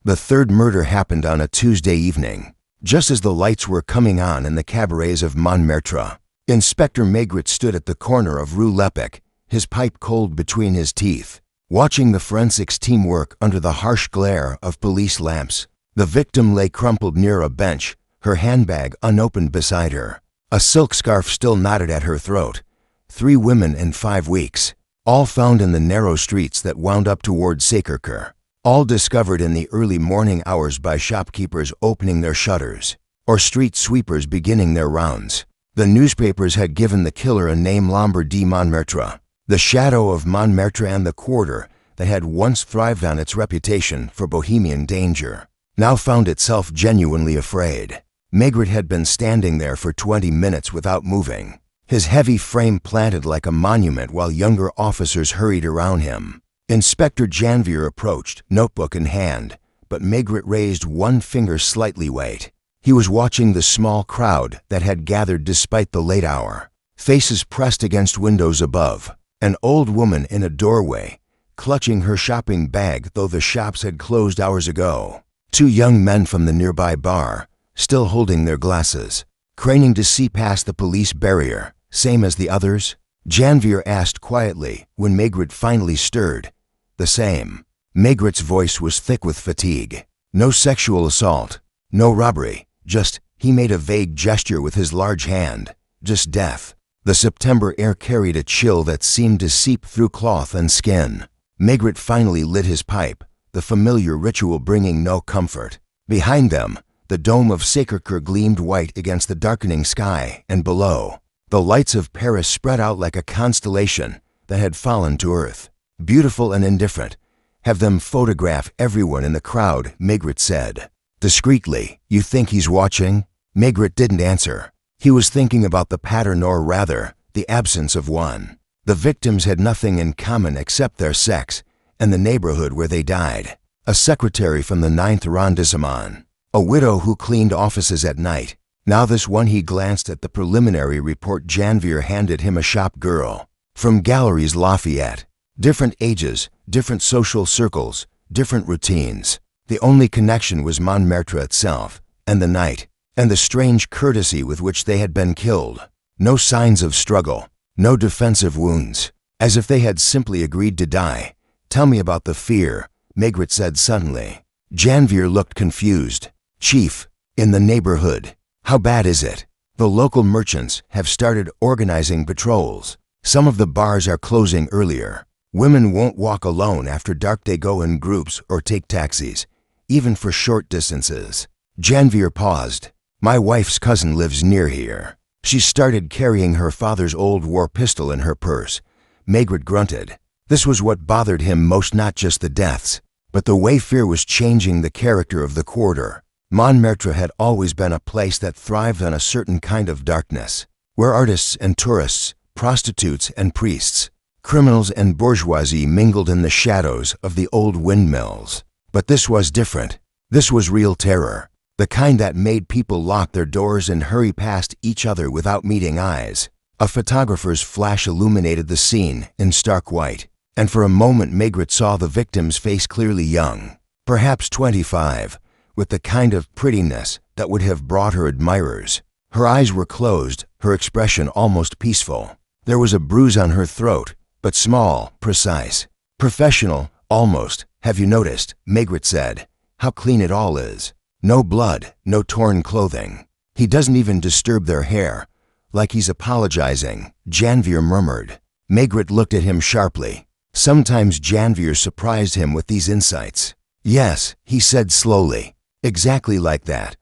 The third murder happened on a Tuesday evening, just as the lights were coming on in the cabarets of Montmartre. Inspector Maigret stood at the corner of Rue Lepic, his pipe cold between his teeth, watching the forensics team work under the harsh glare of police lamps. The victim lay crumpled near a bench, her handbag unopened beside her, a silk scarf still knotted at her throat. 3 women in 5 weeks, all found in the narrow streets that wound up toward Sacré-Cœur, all discovered in the early morning hours by shopkeepers opening their shutters, or street sweepers beginning their rounds. The newspapers had given the killer a name, Lombard de Montmartre, the shadow of Montmartre and the quarter that had once thrived on its reputation for bohemian danger, now found itself genuinely afraid. Maigret had been standing there for 20 minutes without moving, his heavy frame planted like a monument while younger officers hurried around him. Inspector Janvier approached, notebook in hand, but Maigret raised one finger slightly. Wait. He was watching the small crowd that had gathered despite the late hour, faces pressed against windows above, an old woman in a doorway, clutching her shopping bag though the shops had closed hours ago. 2 young men from the nearby bar, still holding their glasses, craning to see past the police barrier. Same as the others? Janvier asked quietly when Maigret finally stirred. The same. Maigret's voice was thick with fatigue. No sexual assault, no robbery, just, he made a vague gesture with his large hand, just death. The September air carried a chill that seemed to seep through cloth and skin. Maigret finally lit his pipe, the familiar ritual bringing no comfort. Behind them, the dome of Sacré-Cœur gleamed white against the darkening sky, and below, the lights of Paris spread out like a constellation that had fallen to earth. Beautiful and indifferent. Have them photograph everyone in the crowd, Maigret said. Discreetly, you think he's watching? Maigret didn't answer. He was thinking about the pattern, or rather, the absence of one. The victims had nothing in common except their sex and the neighborhood where they died. A secretary from the 9th arrondissement. A widow who cleaned offices at night. Now this one. He glanced at the preliminary report. Janvier handed him a shop girl. From Galeries Lafayette. Different ages, different social circles, different routines. The only connection was Montmartre itself, and the night, and the strange courtesy with which they had been killed. No signs of struggle, no defensive wounds, as if they had simply agreed to die. Tell me about the fear, Maigret said suddenly. Janvier looked confused. Chief, in the neighborhood. How bad is it? The local merchants have started organizing patrols. Some of the bars are closing earlier. Women won't walk alone after dark. They go in groups or take taxis, even for short distances. Janvier paused. My wife's cousin lives near here. She started carrying her father's old war pistol in her purse. Maigret grunted. This was what bothered him most, not just the deaths, but the way fear was changing the character of the quarter. Montmartre had always been a place that thrived on a certain kind of darkness, where artists and tourists, prostitutes and priests, criminals and bourgeoisie mingled in the shadows of the old windmills. But this was different. This was real terror, the kind that made people lock their doors and hurry past each other without meeting eyes. A photographer's flash illuminated the scene in stark white, and for a moment Maigret saw the victim's face clearly. Young, perhaps 25, with the kind of prettiness that would have brought her admirers. Her eyes were closed, her expression almost peaceful. There was a bruise on her throat, but small, precise, professional, almost. Have you noticed, Maigret said, how clean it all is? No blood, no torn clothing. He doesn't even disturb their hair, like he's apologizing, Janvier murmured. Maigret looked at him sharply. Sometimes Janvier surprised him with these insights. Yes, he said slowly, exactly like that.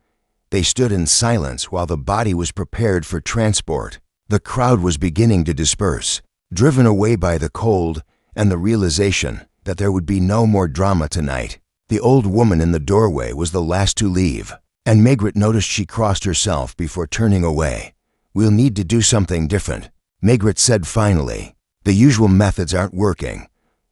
They stood in silence while the body was prepared for transport. The crowd was beginning to disperse, driven away by the cold and the realization that there would be no more drama tonight. The old woman in the doorway was the last to leave, and Maigret noticed she crossed herself before turning away. We'll need to do something different, Maigret said finally. The usual methods aren't working.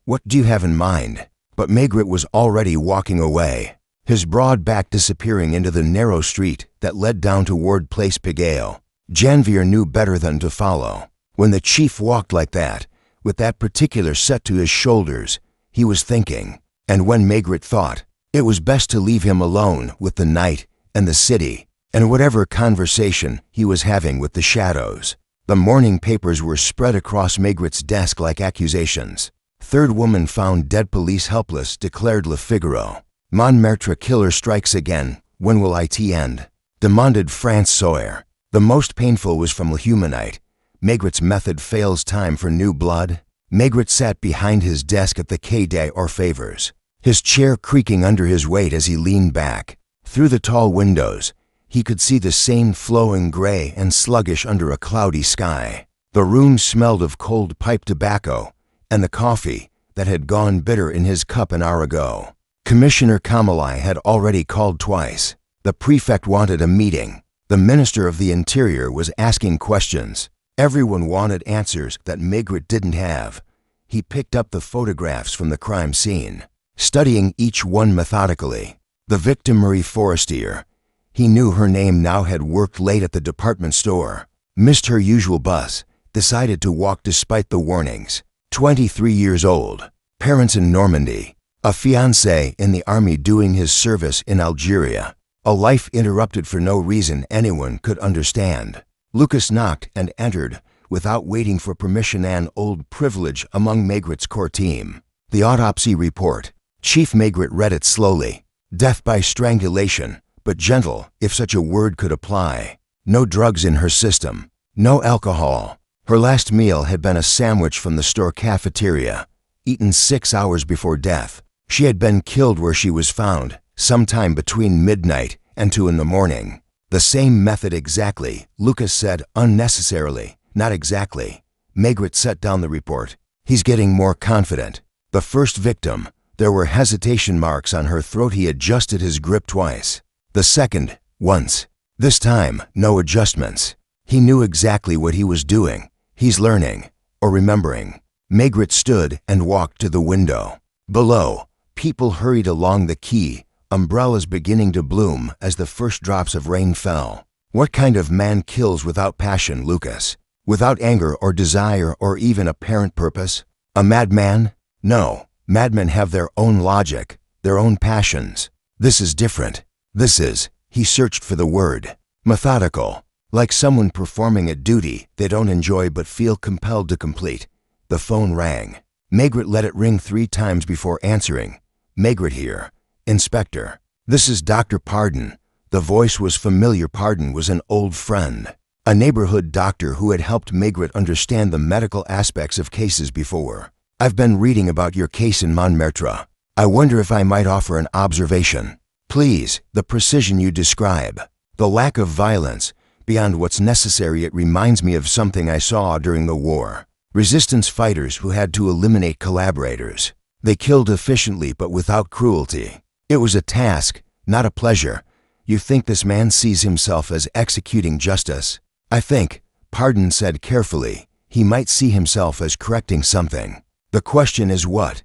What do you have in mind? But Maigret was already walking away, his broad back disappearing into the narrow street that led down toward Place Pigalle. Janvier knew better than to follow. When the chief walked like that, with that particular set to his shoulders, he was thinking. And when Maigret thought, It was best to leave him alone with the night and the city and whatever conversation he was having with the shadows. The morning papers were spread across Maigret's desk like accusations. Third woman found dead, police helpless, declared Le Figaro. Montmartre killer strikes again. When will it end? Demanded François. The most painful was from Le Humanite. Maigret's method fails. Time for new blood. Maigret sat behind his desk at the Quai des Orfèvres, his chair creaking under his weight as he leaned back. Through the tall windows, he could see the Seine flowing gray and sluggish under a cloudy sky. The room smelled of cold pipe tobacco and the coffee that had gone bitter in his cup an hour ago. Commissioner Kamali had already called twice. The prefect wanted a meeting. The Minister of the Interior was asking questions. Everyone wanted answers that Maigret didn't have. He picked up the photographs from the crime scene, studying each one methodically. The victim, Marie Forestier. He knew her name now. Had worked late at the department store, missed her usual bus, decided to walk despite the warnings. 23 years old, parents in Normandy, a fiancé in the army doing his service in Algeria, a life interrupted for no reason anyone could understand. Lucas knocked and entered without waiting for permission, an old privilege among Maigret's core team. The autopsy report. Chief Maigret read it slowly. Death by strangulation, but gentle, if such a word could apply. No drugs in her system, no alcohol. Her last meal had been a sandwich from the store cafeteria, eaten 6 hours before death. She had been killed where she was found, sometime between midnight and 2 in the morning. The same method exactly, Lucas said unnecessarily. Not exactly. Maigret set down the report. He's getting more confident. The first victim, there were hesitation marks on her throat. He adjusted his grip twice. The second, once. This time, no adjustments. He knew exactly what he was doing. He's learning, or remembering. Maigret stood and walked to the window. Below, people hurried along the quay, umbrellas beginning to bloom as the first drops of rain fell. What kind of man kills without passion, Lucas? Without anger or desire or even apparent purpose? A madman? No. Madmen have their own logic, their own passions. This is different. This is, he searched for the word, methodical. Like someone performing a duty they don't enjoy but feel compelled to complete. The phone rang. Maigret let it ring 3 times before answering. Maigret here. Inspector. This is Dr. Pardon. The voice was familiar. Pardon was an old friend, a neighborhood doctor who had helped Maigret understand the medical aspects of cases before. I've been reading about your case in Montmartre. I wonder if I might offer an observation. Please, the precision you describe, the lack of violence, beyond what's necessary. It reminds me of something I saw during the war. Resistance fighters who had to eliminate collaborators. They killed efficiently but without cruelty. It was a task, not a pleasure. You think this man sees himself as executing justice? I think, Pardon said carefully, he might see himself as correcting something. The question is what?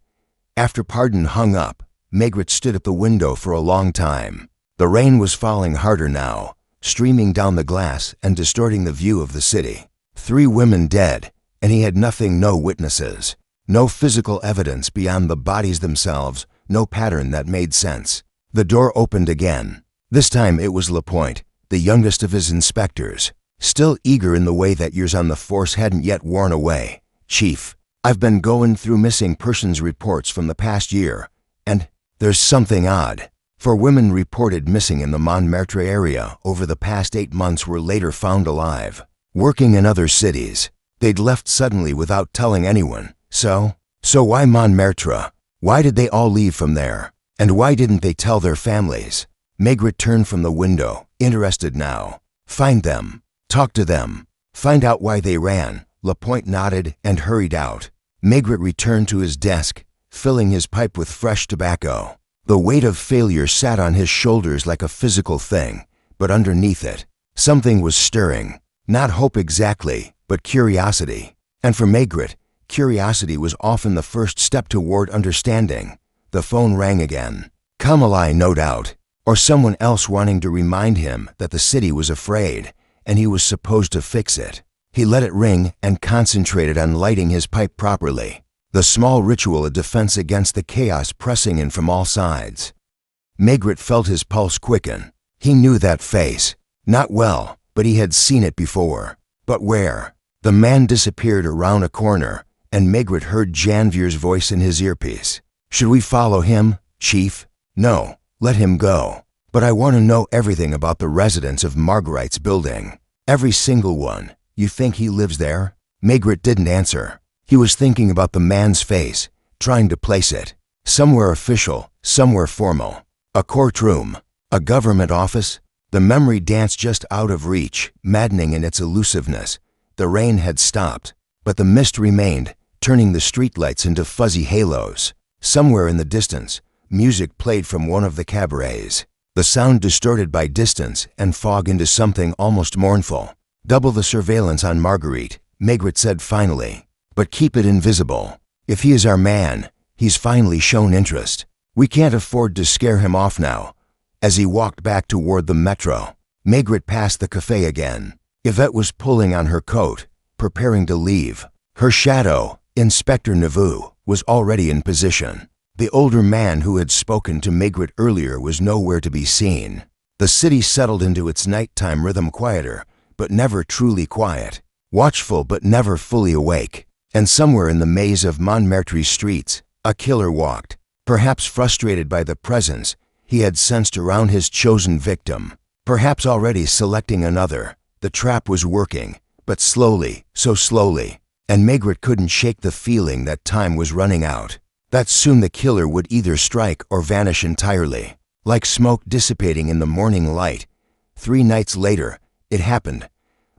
After Pardon hung up, Maigret stood at the window for a long time. The rain was falling harder now, streaming down the glass and distorting the view of the city. 3 women dead, and he had nothing, no witnesses, no physical evidence beyond the bodies themselves, no pattern that made sense. The door opened again. This time it was Lapointe, the youngest of his inspectors, still eager in the way that years on the force hadn't yet worn away. Chief, I've been going through missing persons reports from the past year, and there's something odd. 4 women reported missing in the Montmartre area over the past 8 months were later found alive, working in other cities. They'd left suddenly without telling anyone. So why Montmartre? Why did they all leave from there? And why didn't they tell their families? Maigret turned from the window, interested now. Find them. Talk to them. Find out why they ran. Lapointe nodded and hurried out. Maigret returned to his desk, filling his pipe with fresh tobacco. The weight of failure sat on his shoulders like a physical thing, but underneath it, something was stirring. Not hope exactly, but curiosity. And for Maigret, curiosity was often the first step toward understanding. The phone rang again. Kamali, no doubt, or someone else wanting to remind him that the city was afraid, and he was supposed to fix it. He let it ring and concentrated on lighting his pipe properly. The small ritual, a defense against the chaos pressing in from all sides. Maigret felt his pulse quicken. He knew that face. Not well, but he had seen it before. But where? The man disappeared around a corner, and Maigret heard Janvier's voice in his earpiece. Should we follow him, Chief? No, let him go. But I want to know everything about the residents of Marguerite's building. Every single one. You think he lives there? Maigret didn't answer. He was thinking about the man's face, trying to place it. Somewhere official, somewhere formal. A courtroom, a government office. The memory danced just out of reach, maddening in its elusiveness. The rain had stopped, but the mist remained, turning the streetlights into fuzzy halos. Somewhere in the distance, music played from one of the cabarets. The sound distorted by distance and fog into something almost mournful. Double the surveillance on Marguerite, Maigret said finally. But keep it invisible. If he is our man, he's finally shown interest. We can't afford to scare him off now. As he walked back toward the metro, Maigret passed the cafe again. Yvette was pulling on her coat, preparing to leave. Her shadow, Inspector Maigret, was already in position. The older man who had spoken to Maigret earlier was nowhere to be seen. The city settled into its nighttime rhythm, quieter, but never truly quiet. Watchful but never fully awake. And somewhere in the maze of Montmartre's streets, a killer walked. Perhaps frustrated by the presence he had sensed around his chosen victim. Perhaps already selecting another. The trap was working, but slowly, so slowly. And Maigret couldn't shake the feeling that time was running out. That soon the killer would either strike or vanish entirely. Like smoke dissipating in the morning light. 3 nights later, it happened.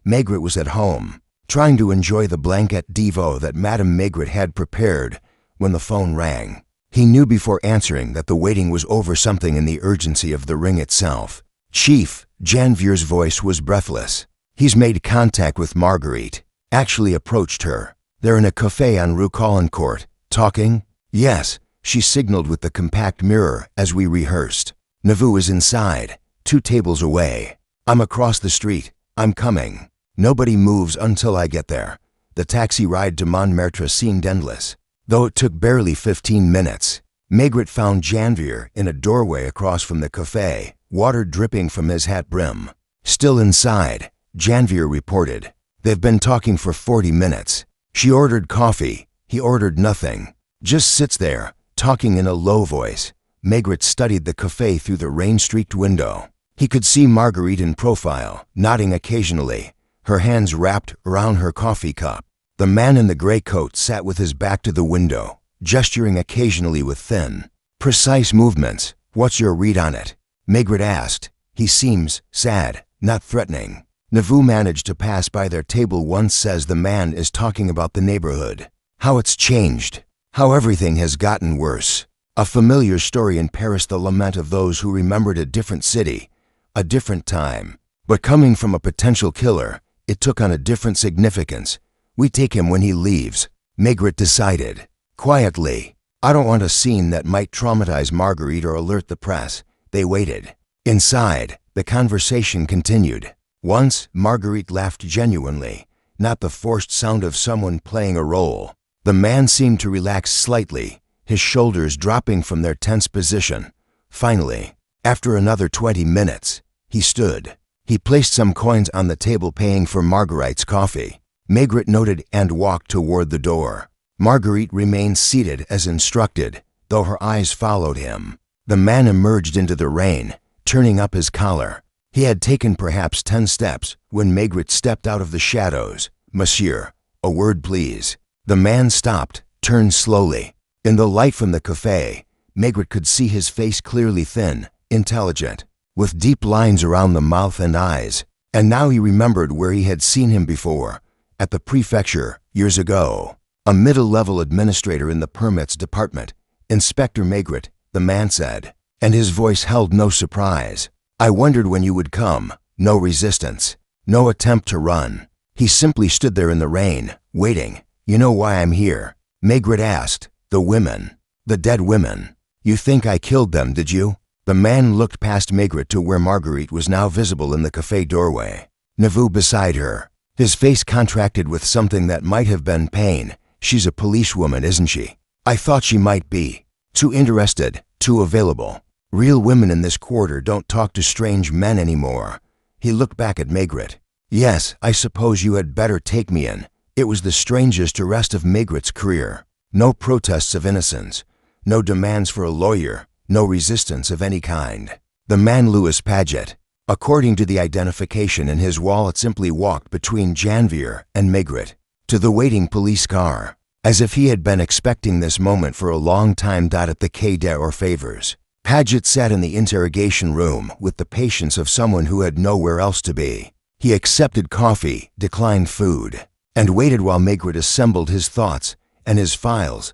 Maigret was at home, trying to enjoy the blanket divan that Madame Maigret had prepared when the phone rang. He knew before answering that the waiting was over, something in the urgency of the ring itself. Chief, Janvier's voice was breathless. He's made contact with Marguerite. Actually approached her. They're in a cafe on Rue Caulaincourt. Talking? Yes, she signaled with the compact mirror as we rehearsed. Nauvoo is inside, 2 tables away. I'm across the street. I'm coming. Nobody moves until I get there. The taxi ride to Montmartre seemed endless. Though it took barely 15 minutes, Maigret found Janvier in a doorway across from the cafe, water dripping from his hat brim. Still inside, Janvier reported. They've been talking for 40 minutes. She ordered coffee. He ordered nothing. Just sits there, talking in a low voice. Maigret studied the cafe through the rain-streaked window. He could see Marguerite in profile, nodding occasionally, her hands wrapped around her coffee cup. The man in the gray coat sat with his back to the window, gesturing occasionally with thin, precise movements. What's your read on it? Maigret asked. He seems sad, not threatening. Nauvoo managed to pass by their table once. Says the man is talking about the neighborhood. How it's changed. How everything has gotten worse. A familiar story in Paris, the lament of those who remembered a different city, a different time. But coming from a potential killer, it took on a different significance. We take him when he leaves, Maigret decided. Quietly. I don't want a scene that might traumatize Marguerite or alert the press. They waited. Inside, the conversation continued. Once, Marguerite laughed genuinely, not the forced sound of someone playing a role. The man seemed to relax slightly, his shoulders dropping from their tense position. Finally, after another 20 minutes, he stood. He placed some coins on the table, paying for Marguerite's coffee. Maigret noted and walked toward the door. Marguerite remained seated as instructed, though her eyes followed him. The man emerged into the rain, turning up his collar. He had taken perhaps 10 steps when Maigret stepped out of the shadows. Monsieur, a word please. The man stopped, turned slowly. In the light from the cafe, Maigret could see his face clearly, thin, intelligent, with deep lines around the mouth and eyes. And now he remembered where he had seen him before. At the prefecture, years ago. A middle-level administrator in the permits department. Inspector Maigret, the man said, and his voice held no surprise. I wondered when you would come. No resistance. No attempt to run. He simply stood there in the rain, waiting. You know why I'm here? Maigret asked. The women. The dead women. You think I killed them, did you? The man looked past Maigret to where Marguerite was now visible in the cafe doorway. Nauvoo beside her. His face contracted with something that might have been pain. She's a policewoman, isn't she? I thought she might be. Too interested, too available. Real women in this quarter don't talk to strange men anymore. He looked back at Maigret. Yes, I suppose you had better take me in. It was the strangest arrest of Maigret's career. No protests of innocence. No demands for a lawyer. No resistance of any kind. The man Louis Paget, according to the identification in his wallet, simply walked between Janvier and Maigret to the waiting police car, as if he had been expecting this moment for a long time. At the Quai des Orfèvres, Paget sat in the interrogation room with the patience of someone who had nowhere else to be. He accepted coffee, declined food, and waited while Maigret assembled his thoughts and his files.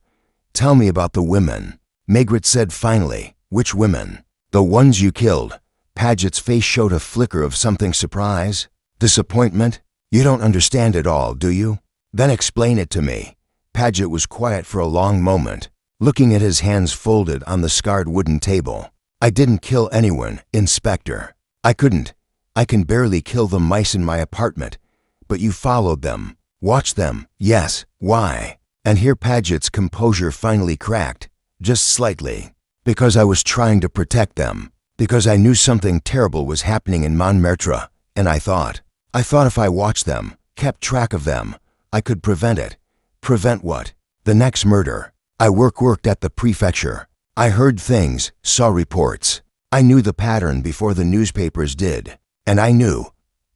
Tell me about the women, Maigret said finally. Which women? The ones you killed. Paget's face showed a flicker of something. Surprise? Disappointment? You don't understand it all, do you? Then explain it to me. Paget was quiet for a long moment, looking at his hands folded on the scarred wooden table. I didn't kill anyone, Inspector. I couldn't. I can barely kill the mice in my apartment. But you followed them. Watched them. Yes. Why? And here Paget's composure finally cracked, just slightly. Because I was trying to protect them. Because I knew something terrible was happening in Montmartre, and I thought if I watched them, kept track of them, I could prevent it. Prevent what? The next murder. I worked at the prefecture. I heard things, saw reports. I knew the pattern before the newspapers did. And I knew.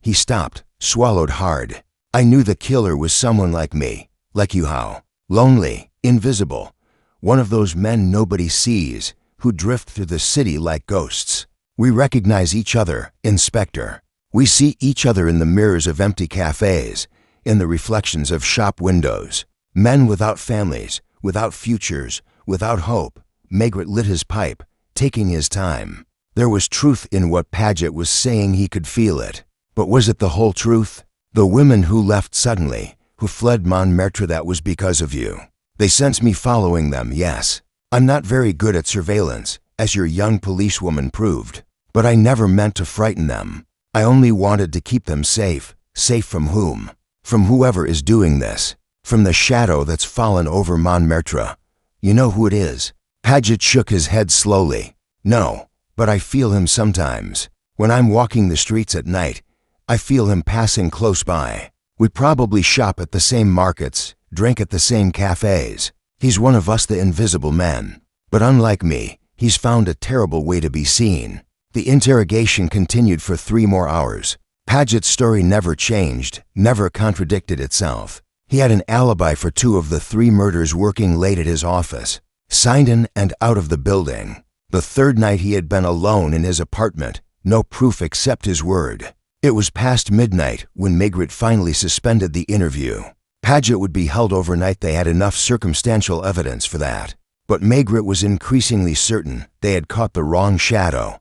He stopped, swallowed hard. I knew the killer was someone like me, like you. How? Lonely, invisible. One of those men nobody sees, who drift through the city like ghosts. We recognize each other, Inspector. We see each other in the mirrors of empty cafes, in the reflections of shop windows. Men without families, without futures, without hope. Maigret lit his pipe, taking his time. There was truth in what Paget was saying. He could feel it. But was it the whole truth? The women who left suddenly, who fled Montmartre, that was because of you. They sensed me following them, yes. I'm not very good at surveillance, as your young policewoman proved. But I never meant to frighten them. I only wanted to keep them safe. Safe from whom? From whoever is doing this. From the shadow that's fallen over Montmartre. You know who it is? Paget shook his head slowly. No, but I feel him sometimes. When I'm walking the streets at night, I feel him passing close by. We probably shop at the same markets, drink at the same cafes. He's one of us, the invisible men. But unlike me, he's found a terrible way to be seen. The interrogation continued for 3 more hours. Paget's story never changed, never contradicted itself. He had an alibi for 2 of the 3 murders, working late at his office, signed in and out of the building. The 3rd night he had been alone in his apartment, no proof except his word. It was past midnight when Maigret finally suspended the interview. Paget would be held overnight. They had enough circumstantial evidence for that. But Maigret was increasingly certain they had caught the wrong shadow.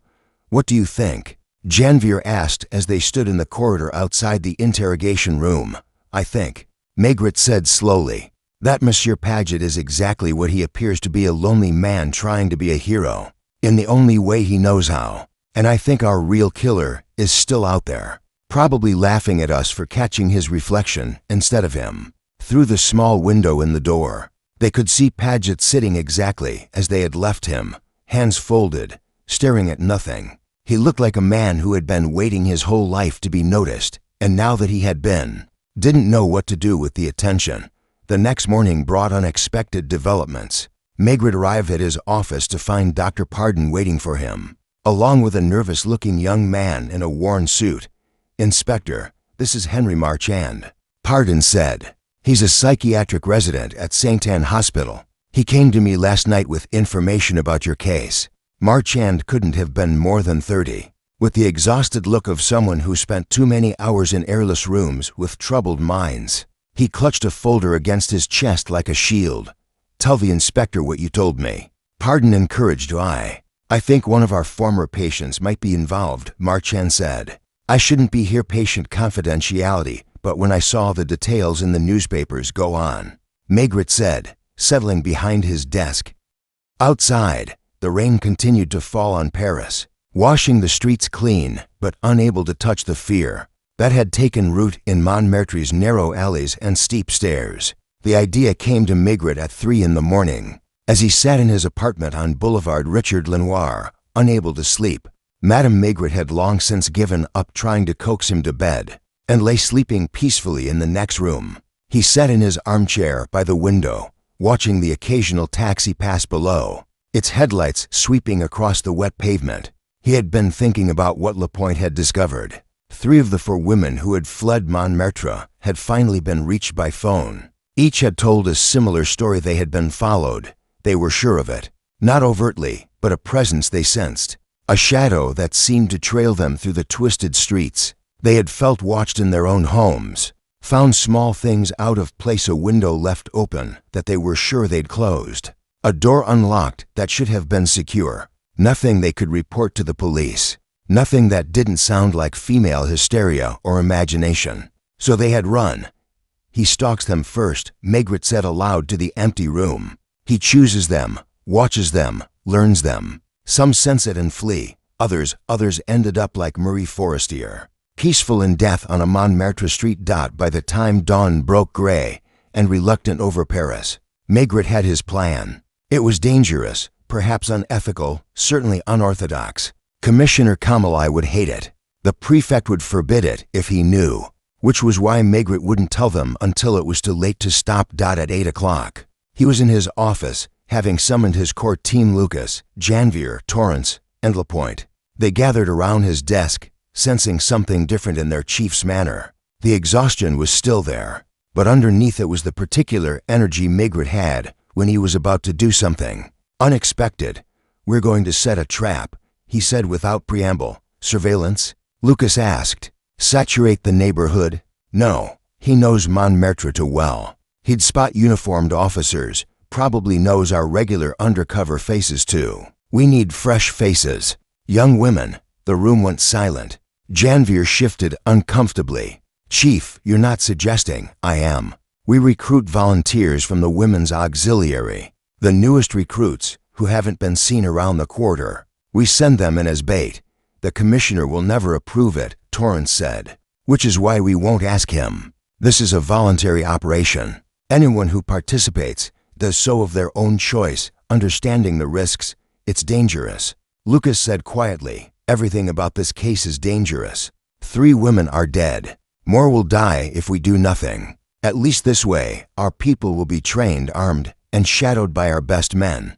What do you think? Janvier asked as they stood in the corridor outside the interrogation room. I think, Maigret said slowly, that Monsieur Paget is exactly what he appears to be, a lonely man trying to be a hero, in the only way he knows how. And I think our real killer is still out there, probably laughing at us for catching his reflection instead of him. Through the small window in the door, they could see Paget sitting exactly as they had left him, hands folded, staring at nothing. He looked like a man who had been waiting his whole life to be noticed, and now that he had been, didn't know what to do with the attention. The next morning brought unexpected developments. Maigret arrived at his office to find Dr. Pardon waiting for him, along with a nervous-looking young man in a worn suit. Inspector, this is Henry Marchand, Pardon said. He's a psychiatric resident at Saint Anne Hospital. He came to me last night with information about your case. Marchand couldn't have been more than 30, with the exhausted look of someone who spent too many hours in airless rooms with troubled minds. He clutched a folder against his chest like a shield. Tell the inspector what you told me. Pardon encouraged. I think one of our former patients might be involved, Marchand said. I shouldn't be here, patient confidentiality, but when I saw the details in the newspapers. Go on, Maigret said, settling behind his desk. Outside, the rain continued to fall on Paris, washing the streets clean, but unable to touch the fear that had taken root in Montmartre's narrow alleys and steep stairs. The idea came to Maigret at 3 in the morning, as he sat in his apartment on Boulevard Richard Lenoir, unable to sleep. Madame Maigret had long since given up trying to coax him to bed, and lay sleeping peacefully in the next room. He sat in his armchair by the window, watching the occasional taxi pass below, its headlights sweeping across the wet pavement. He had been thinking about what Lapointe had discovered. 3 of the 4 women who had fled Montmartre had finally been reached by phone. Each had told a similar story. They had been followed. They were sure of it. Not overtly, but a presence they sensed. A shadow that seemed to trail them through the twisted streets. They had felt watched in their own homes. Found small things out of place, a window left open that they were sure they'd closed. A door unlocked that should have been secure. Nothing they could report to the police. Nothing that didn't sound like female hysteria or imagination. So they had run. He stalks them first, Maigret said aloud to the empty room. He chooses them, watches them, learns them. Some sense it and flee. Others ended up like Marie Forestier, peaceful in death on a Montmartre street. By the time dawn broke gray and reluctant over Paris, Maigret had his plan. It was dangerous, perhaps unethical, certainly unorthodox. Commissioner Kamali would hate it. The prefect would forbid it if he knew, which was why Maigret wouldn't tell them until it was too late to stop. At 8 o'clock, he was in his office, having summoned his core team: Lucas, Janvier, Torrance, and Lapointe. They gathered around his desk, sensing something different in their chief's manner. The exhaustion was still there, but underneath it was the particular energy Maigret had when he was about to do something unexpected. "We're going to set a trap," he said without preamble. "Surveillance?" Lucas asked. "Saturate the neighborhood?" "No. He knows Montmartre too well. He'd spot uniformed officers, probably knows our regular undercover faces too. We need fresh faces. Young women." The room went silent. Janvier shifted uncomfortably. "Chief, you're not suggesting?" "I am. We recruit volunteers from the Women's Auxiliary, the newest recruits who haven't been seen around the quarter. We send them in as bait. The commissioner will never approve it," Torrance said, "which is why we won't ask him. This is a voluntary operation. Anyone who participates does so of their own choice, understanding the risks. It's dangerous." Lucas said quietly, "Everything about this case is dangerous. 3 women are dead. More will die if we do nothing. At least this way, our people will be trained, armed, and shadowed by our best men."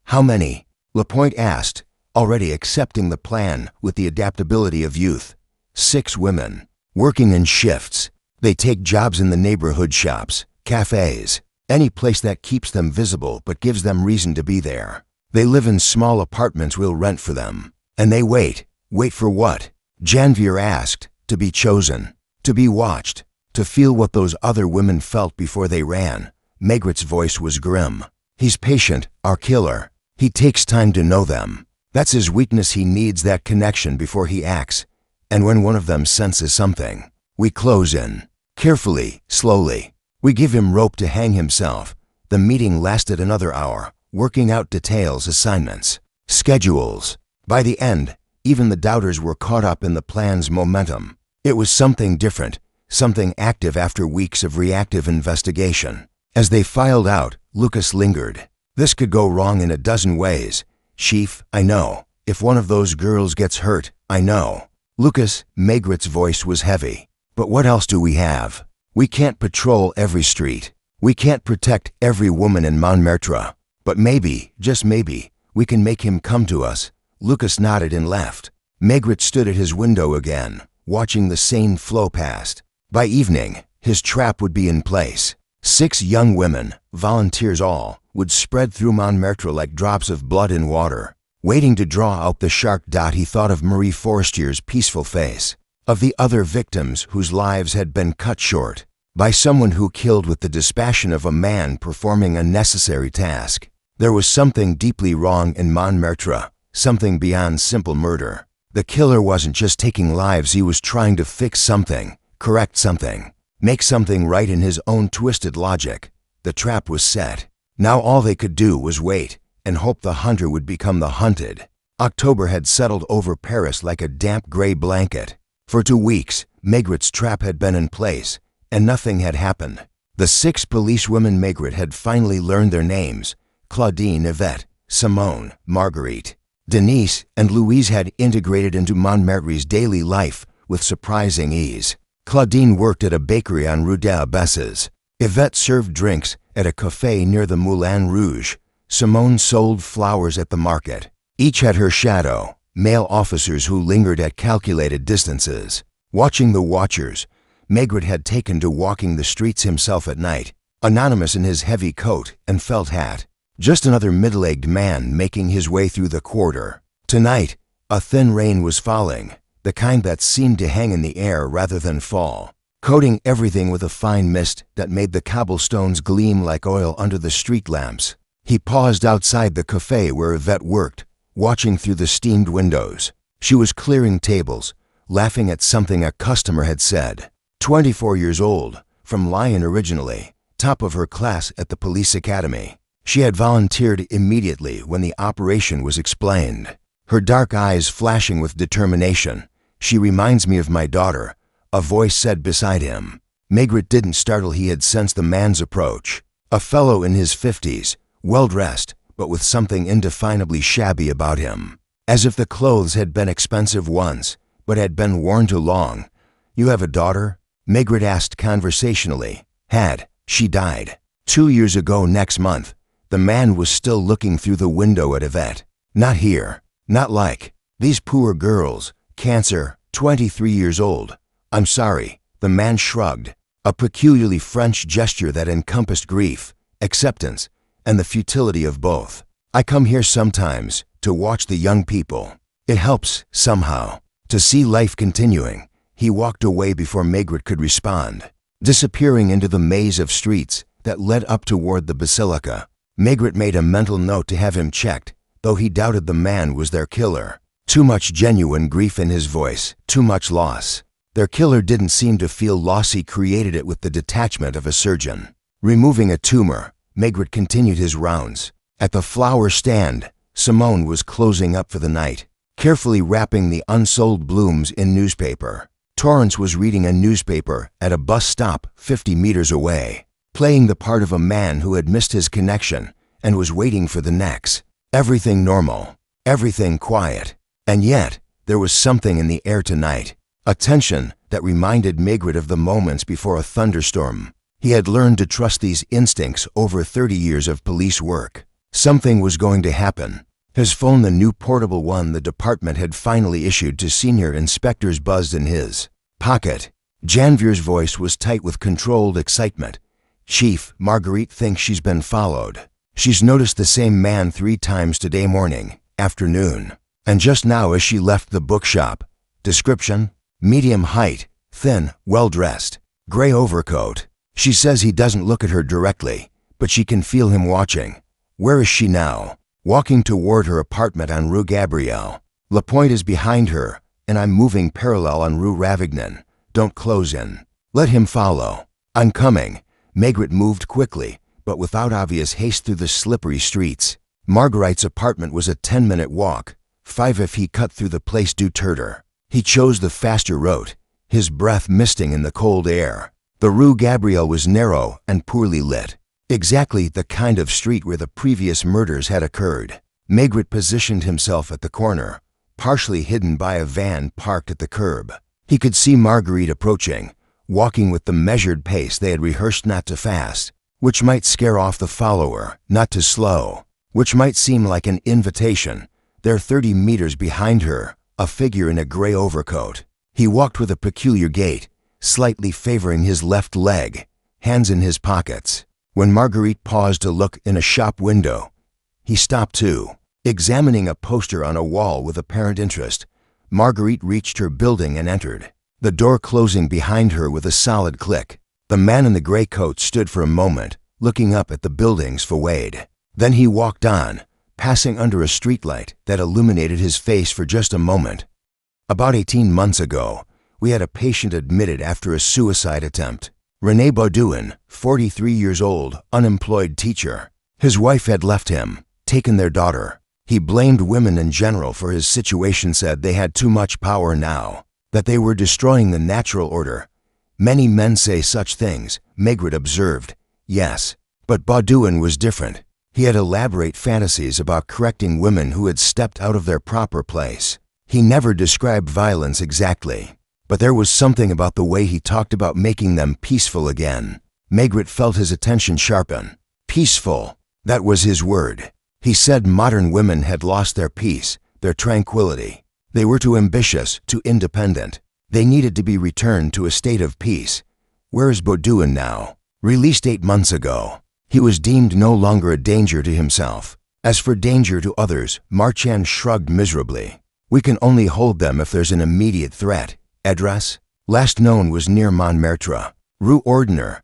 "How many?" Lapointe asked, already accepting the plan with the adaptability of youth. 6 women, working in shifts. They take jobs in the neighborhood shops, cafes, any place that keeps them visible but gives them reason to be there. They live in small apartments we'll rent for them. And they wait. Wait for what? Janvier asked. To be chosen. To be watched. To feel what those other women felt before they ran. Maigret's voice was grim. "He's patient, our killer. He takes time to know them. That's his weakness. He needs that connection before he acts. And when one of them senses something, we close in. Carefully, slowly. We give him rope to hang himself." The meeting lasted another hour, working out details, assignments, schedules. By the end, even the doubters were caught up in the plan's momentum. It was something different, something active after weeks of reactive investigation. As they filed out, Lucas lingered. "This could go wrong in a dozen ways. Chief, I know. If one of those girls gets hurt, I know." "Lucas," Maigret's voice was heavy. "But what else do we have? We can't patrol every street. We can't protect every woman in Montmartre. But maybe, just maybe, we can make him come to us." Lucas nodded and left. Maigret stood at his window again, watching the Seine flow past. By evening, his trap would be in place. 6 young women, volunteers all, would spread through Montmartre like drops of blood in water, waiting to draw out the shark. He thought of Marie Forestier's peaceful face, of the other victims whose lives had been cut short by someone who killed with the dispassion of a man performing a necessary task. There was something deeply wrong in Montmartre, something beyond simple murder. The killer wasn't just taking lives, he was trying to fix something, correct something, make something right in his own twisted logic. The trap was set. Now all they could do was wait and hope the hunter would become the hunted. October had settled over Paris like a damp gray blanket. For 2 weeks, Maigret's trap had been in place, and nothing had happened. The 6 policewomen Maigret had finally learned their names: Claudine, Yvette, Simone, Marguerite. Denise and Louise had integrated into Montmartre's daily life with surprising ease. Claudine worked at a bakery on Rue des Abbesses. Yvette served drinks at a café near the Moulin Rouge. Simone sold flowers at the market. Each had her shadow, male officers who lingered at calculated distances. Watching the watchers, Maigret had taken to walking the streets himself at night, anonymous in his heavy coat and felt hat. Just another middle-aged man making his way through the quarter. Tonight, a thin rain was falling, the kind that seemed to hang in the air rather than fall, coating everything with a fine mist that made the cobblestones gleam like oil under the street lamps. He paused outside the café where Yvette worked, watching through the steamed windows. She was clearing tables, laughing at something a customer had said. 24 years old, from Lyon originally, top of her class at the police academy. She had volunteered immediately when the operation was explained. Her dark eyes flashing with determination. "She reminds me of my daughter," a voice said beside him. Maigret didn't startle. He had sensed the man's approach. A fellow in his 50s, well-dressed, but with something indefinably shabby about him. As if the clothes had been expensive once, but had been worn too long. "You have a daughter?" Maigret asked conversationally. Had. She died 2 years ago next month. The man was still looking through the window at Yvette. "Not here. Not like. These poor girls. Cancer, 23 years old. I'm sorry." The man shrugged, a peculiarly French gesture that encompassed grief, acceptance, and the futility of both. "I come here sometimes to watch the young people. It helps, somehow, to see life continuing." He walked away before Maigret could respond, disappearing into the maze of streets that led up toward the basilica. Maigret made a mental note to have him checked, though he doubted the man was their killer. Too much genuine grief in his voice, too much loss. Their killer didn't seem to feel loss. He created it with the detachment of a surgeon. Removing a tumor, Maigret continued his rounds. At the flower stand, Simone was closing up for the night, carefully wrapping the unsold blooms in newspaper. Torrance was reading a newspaper at a bus stop 50 meters away, playing the part of a man who had missed his connection and was waiting for the next. Everything normal, everything quiet. And yet, there was something in the air tonight, a tension that reminded Maigret of the moments before a thunderstorm. He had learned to trust these instincts over 30 years of police work. Something was going to happen. His phone, the new portable one the department had finally issued to senior inspectors, buzzed in his pocket. Janvier's voice was tight with controlled excitement. "Chief, Marguerite thinks she's been followed. She's noticed the same man 3 times today morning, afternoon, and just now as she left the bookshop. Description: medium height, thin, well-dressed, gray overcoat. She says he doesn't look at her directly, but she can feel him watching. Where is she now?" "Walking toward her apartment on Rue Gabrielle. Lapointe is behind her, and I'm moving parallel on Rue Ravignan. Don't close in. Let him follow." "I'm coming." Maigret moved quickly, but without obvious haste through the slippery streets. Marguerite's apartment was a 10-minute walk, 5 if he cut through the Place du Tertre. He chose the faster route, his breath misting in the cold air. The Rue Gabrielle was narrow and poorly lit, exactly the kind of street where the previous murders had occurred. Maigret positioned himself at the corner, partially hidden by a van parked at the curb. He could see Marguerite approaching, walking with the measured pace they had rehearsed, not too fast, which might scare off the follower, not too slow, which might seem like an invitation. There 30 meters behind her, a figure in a gray overcoat. He walked with a peculiar gait, slightly favoring his left leg, hands in his pockets. When Marguerite paused to look in a shop window, he stopped too, examining a poster on a wall with apparent interest. Marguerite reached her building and entered, the door closing behind her with a solid click. The man in the gray coat stood for a moment, looking up at the building's facade. Then he walked on, passing under a streetlight that illuminated his face for just a moment. "About 18 months ago, we had a patient admitted after a suicide attempt. René Baudouin, 43 years old, unemployed teacher. His wife had left him, taken their daughter. He blamed women in general for his situation, said they had too much power now, that they were destroying the natural order. Many men say such things," Maigret observed. "Yes, but Baudouin was different. He had elaborate fantasies about correcting women who had stepped out of their proper place. He never described violence exactly, but there was something about the way he talked about making them peaceful again. Maigret felt his attention sharpen. Peaceful, that was his word. He said modern women had lost their peace, their tranquility. They were too ambitious, too independent. They needed to be returned to a state of peace. Where is Baudouin now? Released 8 months ago. He was deemed no longer a danger to himself. As for danger to others, Marchand shrugged miserably. We can only hold them if there's an immediate threat. Address? Last known was near Montmartre, Rue Ordiner.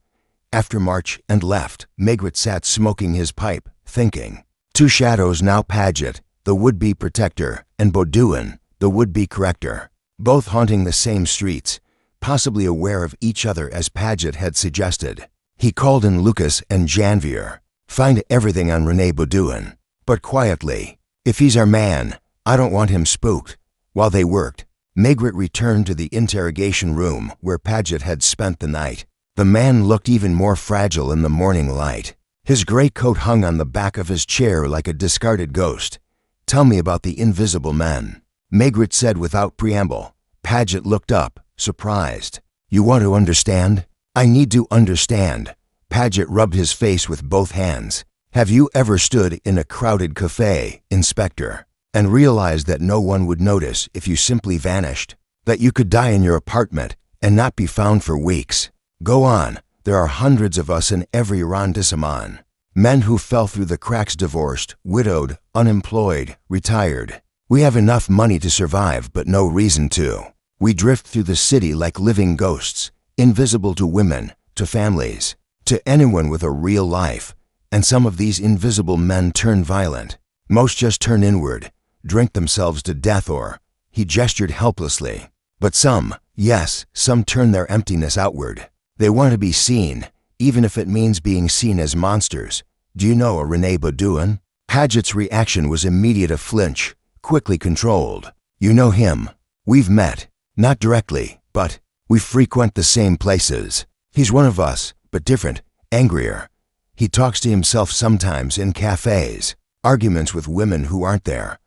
After Marchand left, Maigret sat smoking his pipe, thinking. 2 shadows now: Paget, the would-be protector, and Baudouin, the would-be corrector. Both haunting the same streets, possibly aware of each other as Paget had suggested. He called in Lucas and Janvier. Find everything on René Baudouin, but quietly. If he's our man, I don't want him spooked. While they worked, Maigret returned to the interrogation room where Paget had spent the night. The man looked even more fragile in the morning light. His gray coat hung on the back of his chair like a discarded ghost. Tell me about the invisible men, Maigret said without preamble. Paget looked up, surprised. You want to understand? I need to understand. Paget rubbed his face with both hands. Have you ever stood in a crowded cafe, Inspector, and realized that no one would notice if you simply vanished? That you could die in your apartment and not be found for weeks? Go on. There are hundreds of us in every arrondissement. Men who fell through the cracks, divorced, widowed, unemployed, retired. We have enough money to survive, but no reason to. We drift through the city like living ghosts, invisible to women, to families, to anyone with a real life. And some of these invisible men turn violent. Most just turn inward, drink themselves to death or... He gestured helplessly. But some, yes, some turn their emptiness outward. They want to be seen, even if it means being seen as monsters. Do you know a René Baudouin? Paget's reaction was immediate, a flinch, quickly controlled. You know him. We've met. Not directly, but we frequent the same places. He's one of us, but different, angrier. He talks to himself sometimes in cafes, arguments with women who aren't there.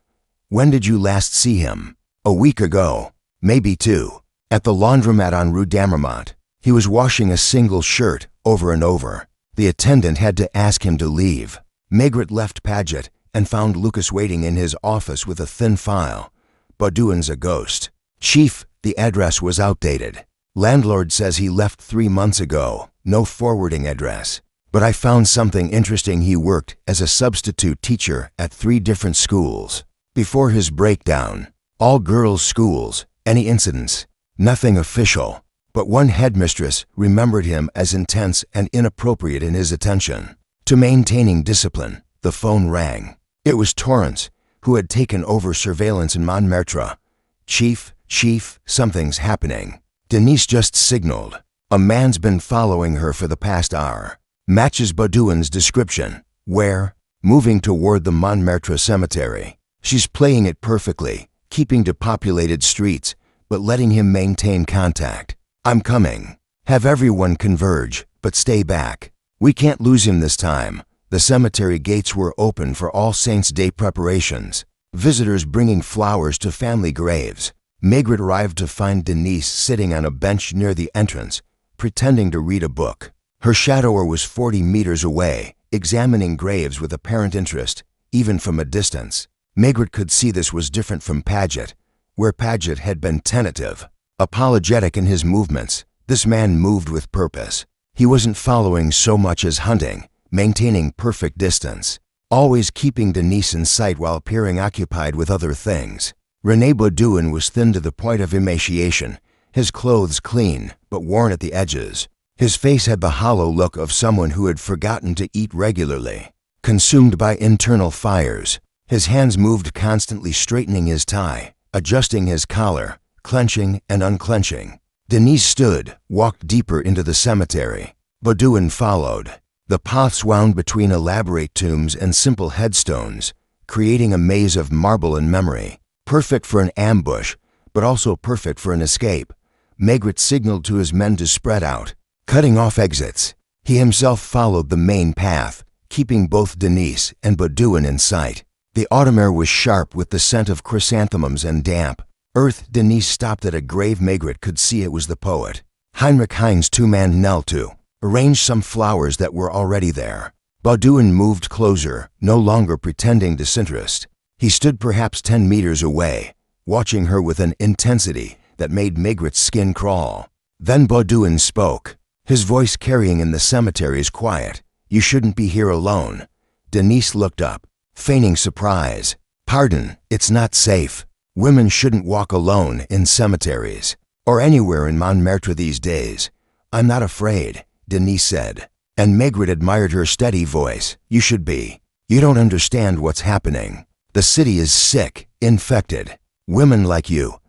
When did you last see him? A week ago, maybe 2. At the laundromat on Rue d'Ammermont. He was washing a single shirt over and over. The attendant had to ask him to leave. Maigret left Paget and found Lucas waiting in his office with a thin file. Baudouin's a ghost. Chief, the address was outdated. Landlord says he left 3 months ago. No forwarding address. But I found something interesting. He worked as a substitute teacher at 3 different schools. Before his breakdown, all girls' schools. Any incidents? Nothing official. But one headmistress remembered him as intense and inappropriate in his attention to maintaining discipline. The phone rang. It was Torrance, who had taken over surveillance in Montmartre. Chief, something's happening. Denise just signaled. A man's been following her for the past hour. Matches Baudouin's description. Where? Moving toward the Montmartre cemetery. She's playing it perfectly, keeping to populated streets, but letting him maintain contact. I'm coming. Have everyone converge, but stay back. We can't lose him this time. The cemetery gates were open for All Saints' Day preparations. Visitors bringing flowers to family graves. Maigret arrived to find Denise sitting on a bench near the entrance, pretending to read a book. Her shadower was 40 meters away, examining graves with apparent interest, even from a distance. Maigret could see this was different from Paget, where Paget had been tentative, apologetic in his movements. This man moved with purpose. He wasn't following so much as hunting, maintaining perfect distance, always keeping Denise in sight while appearing occupied with other things. René Baudouin was thin to the point of emaciation, his clothes clean but worn at the edges. His face had the hollow look of someone who had forgotten to eat regularly, consumed by internal fires. His hands moved constantly, straightening his tie, adjusting his collar, clenching and unclenching. Denise stood, walked deeper into the cemetery. Baudouin followed. The paths wound between elaborate tombs and simple headstones, creating a maze of marble and memory, perfect for an ambush, but also perfect for an escape. Maigret signaled to his men to spread out, cutting off exits. He himself followed the main path, keeping both Denise and Baudouin in sight. The autumn air was sharp with the scent of chrysanthemums and damp earth. Denise stopped at a grave. Maigret could see it was the poet. Heinrich Heine's two-man knelt to arrange some flowers that were already there. Baudouin moved closer, no longer pretending disinterest. He stood perhaps 10 meters away, watching her with an intensity that made Maigret's skin crawl. Then Baudouin spoke, his voice carrying in the cemetery's quiet. "You shouldn't be here alone." Denise looked up, feigning surprise. "Pardon, it's not safe. Women shouldn't walk alone in cemeteries, or anywhere in Montmartre these days." "I'm not afraid," Denise said, and Maigret admired her steady voice. "You should be. You don't understand what's happening. The city is sick, infected. Women like you."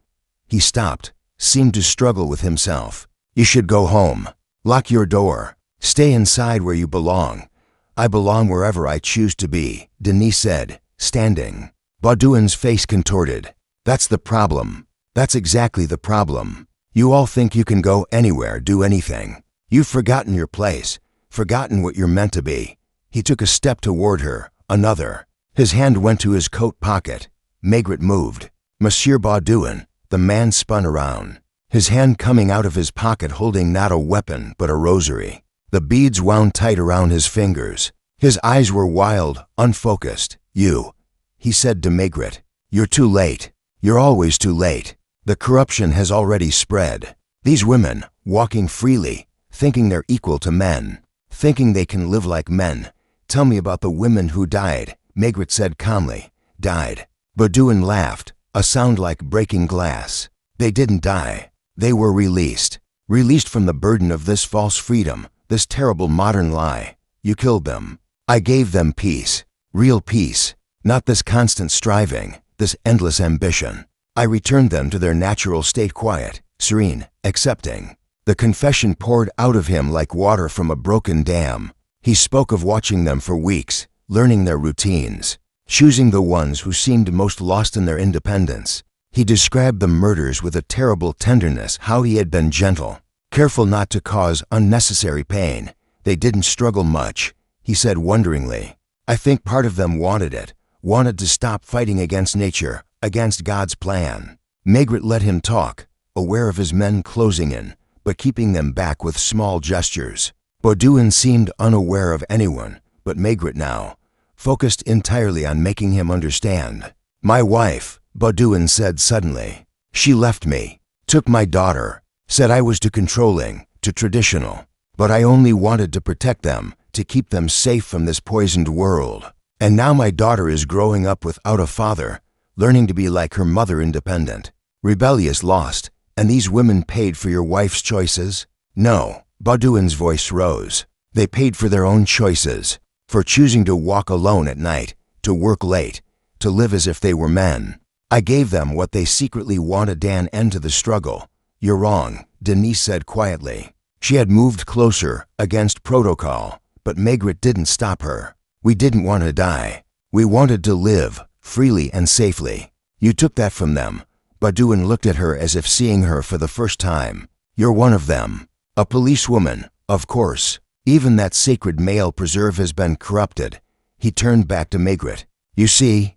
He stopped, seemed to struggle with himself. "You should go home. Lock your door. Stay inside where you belong." "I belong wherever I choose to be," Denise said, standing. Baudouin's face contorted. "That's the problem. That's exactly the problem. You all think you can go anywhere, do anything. You've forgotten your place, forgotten what you're meant to be." He took a step toward her, another. His hand went to his coat pocket. Maigret moved. "Monsieur Baudouin." The man spun around, his hand coming out of his pocket holding not a weapon but a rosary. The beads wound tight around his fingers. His eyes were wild, unfocused. "You," he said to Maigret, "you're too late. You're always too late. The corruption has already spread. These women, walking freely, thinking they're equal to men, thinking they can live like men. Tell me about the women who died," Maigret said calmly. "Died." Baudouin laughed, a sound like breaking glass. "They didn't die. They were released. Released from the burden of this false freedom, this terrible modern lie. You killed them. I gave them peace. Real peace. Not this constant striving, this endless ambition. I returned them to their natural state, quiet, serene, accepting." The confession poured out of him like water from a broken dam. He spoke of watching them for weeks, learning their routines, choosing the ones who seemed most lost in their independence. He described the murders with a terrible tenderness, how he had been gentle, careful not to cause unnecessary pain. "They didn't struggle much," he said wonderingly. "I think part of them wanted it, wanted to stop fighting against nature, against God's plan." Maigret let him talk, aware of his men closing in, but keeping them back with small gestures. Baudouin seemed unaware of anyone but Maigret now, focused entirely on making him understand. "My wife," Baudouin said suddenly. "She left me, took my daughter, said I was too controlling, too traditional. But I only wanted to protect them, to keep them safe from this poisoned world. And now my daughter is growing up without a father, learning to be like her mother, independent, rebellious, lost. And these women paid for your wife's choices?" "No." Baudouin's voice rose. "They paid for their own choices, for choosing to walk alone at night, to work late, to live as if they were men. I gave them what they secretly wanted, an end to the struggle." "You're wrong," Denise said quietly. She had moved closer, against protocol, but Maigret didn't stop her. "We didn't want to die. We wanted to live, freely and safely. You took that from them." Baudouin looked at her as if seeing her for the first time. "You're one of them. A policewoman, of course. Even that sacred male preserve has been corrupted." He turned back to Maigret. You see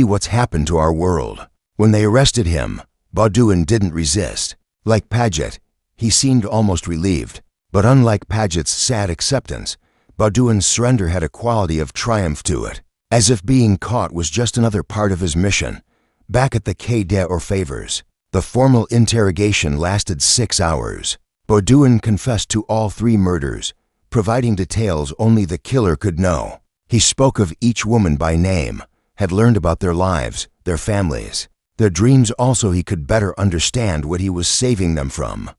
what's happened to our world." When they arrested him, Baudouin didn't resist. Like Paget, he seemed almost relieved. But unlike Paget's sad acceptance, Baudouin's surrender had a quality of triumph to it, as if being caught was just another part of his mission. Back at the Quai des Orfèvres, the formal interrogation lasted 6 hours. Baudouin confessed to all 3 murders, providing details only the killer could know. He spoke of each woman by name, had learned about their lives, their families, their dreams. Also, he could better understand what he was saving them from.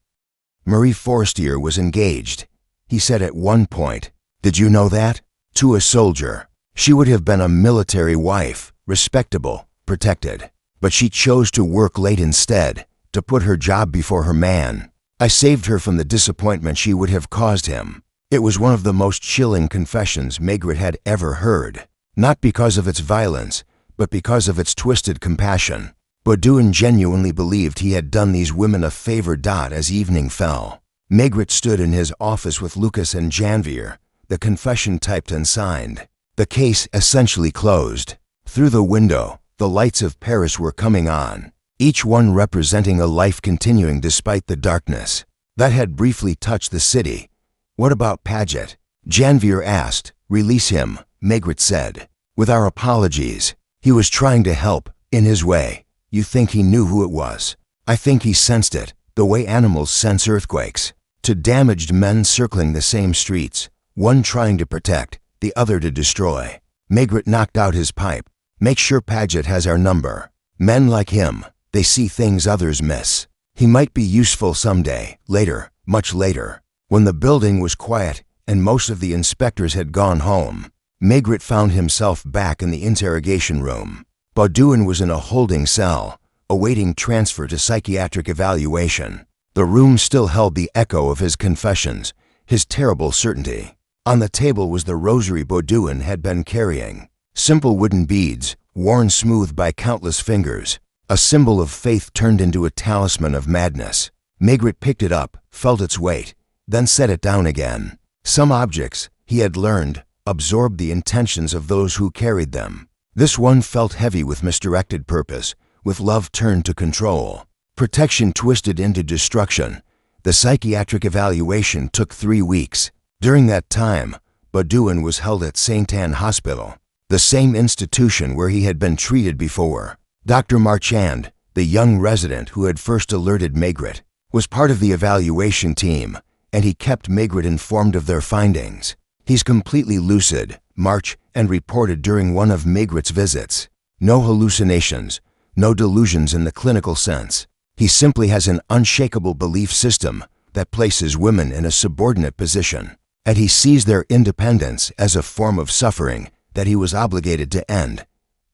"Marie Forestier was engaged," he said at one point. "Did you know that? To a soldier. She would have been a military wife, respectable, protected. But she chose to work late instead, to put her job before her man. I saved her from the disappointment she would have caused him." It was one of the most chilling confessions Maigret had ever heard, not because of its violence, but because of its twisted compassion. Baudouin genuinely believed he had done these women a favor. As evening fell, Maigret stood in his office with Lucas and Janvier, the confession typed and signed. The case essentially closed. Through the window, the lights of Paris were coming on, each one representing a life continuing despite the darkness that had briefly touched the city. "What about Paget?" Janvier asked. "Release him," Maigret said. "With our apologies. He was trying to help, in his way." "You think he knew who it was?" "I think he sensed it, the way animals sense earthquakes." To damaged men circling the same streets, one trying to protect, the other to destroy. Maigret knocked out his pipe. "Make sure Paget has our number. Men like him, they see things others miss. He might be useful someday, later, much later." When the building was quiet and most of the inspectors had gone home, Maigret found himself back in the interrogation room. Baudouin was in a holding cell, awaiting transfer to psychiatric evaluation. The room still held the echo of his confessions, his terrible certainty. On the table was the rosary Baudouin had been carrying. Simple wooden beads, worn smooth by countless fingers, a symbol of faith turned into a talisman of madness. Maigret picked it up, felt its weight, then set it down again. Some objects, he had learned, absorbed the intentions of those who carried them. This one felt heavy with misdirected purpose, with love turned to control. Protection twisted into destruction. The psychiatric evaluation took 3 weeks. During that time, Baudouin was held at Sainte-Anne Hospital, the same institution where he had been treated before. Dr. Marchand, the young resident who had first alerted Maigret, was part of the evaluation team, and he kept Maigret informed of their findings. "He's completely lucid," March and reported during one of Maigret's visits. "No hallucinations, no delusions in the clinical sense. He simply has an unshakable belief system that places women in a subordinate position, and he sees their independence as a form of suffering that he was obligated to end."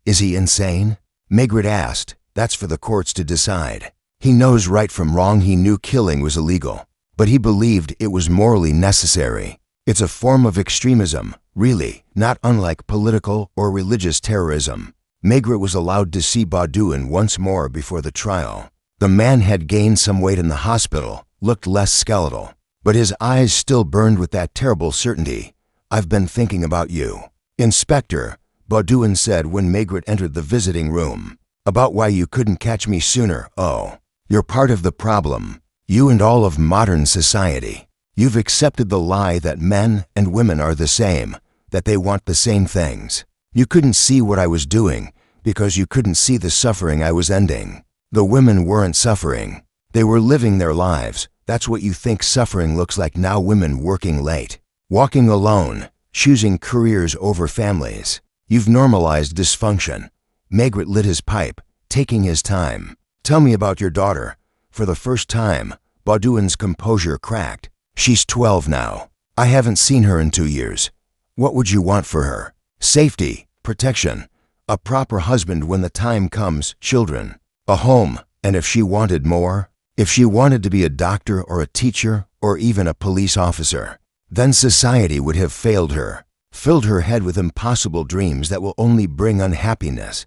"Is he insane?" Maigret asked. "That's for the courts to decide. He knows right from wrong. He knew killing was illegal, but he believed it was morally necessary. It's a form of extremism, really, not unlike political or religious terrorism." Maigret was allowed to see Baudouin once more before the trial. The man had gained some weight in the hospital, looked less skeletal, but his eyes still burned with that terrible certainty. "I've been thinking about you, Inspector," Baudouin said when Maigret entered the visiting room. "About why you couldn't catch me sooner. Oh, you're part of the problem. You and all of modern society. You've accepted the lie that men and women are the same, that they want the same things. You couldn't see what I was doing because you couldn't see the suffering I was ending. The women weren't suffering. They were living their lives. That's what you think suffering looks like now. Women working late, walking alone, choosing careers over families. You've normalized dysfunction." Maigret lit his pipe, taking his time. "Tell me about your daughter." For the first time, Baudouin's composure cracked. "She's 12 now. I haven't seen her in 2 years. What would you want for her?" "Safety, protection, a proper husband when the time comes, children, a home, and if she wanted more, if she wanted to be a doctor or a teacher or even a police officer, then society would have failed her, filled her head with impossible dreams that will only bring unhappiness.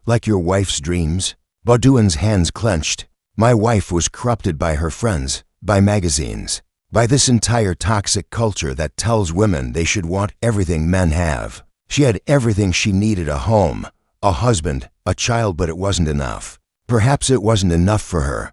Like your wife's dreams." Baudouin's hands clenched. "My wife was corrupted by her friends, by magazines, by this entire toxic culture that tells women they should want everything men have. She had everything she needed: a home, a husband, a child, but it wasn't enough. Perhaps it wasn't enough for her.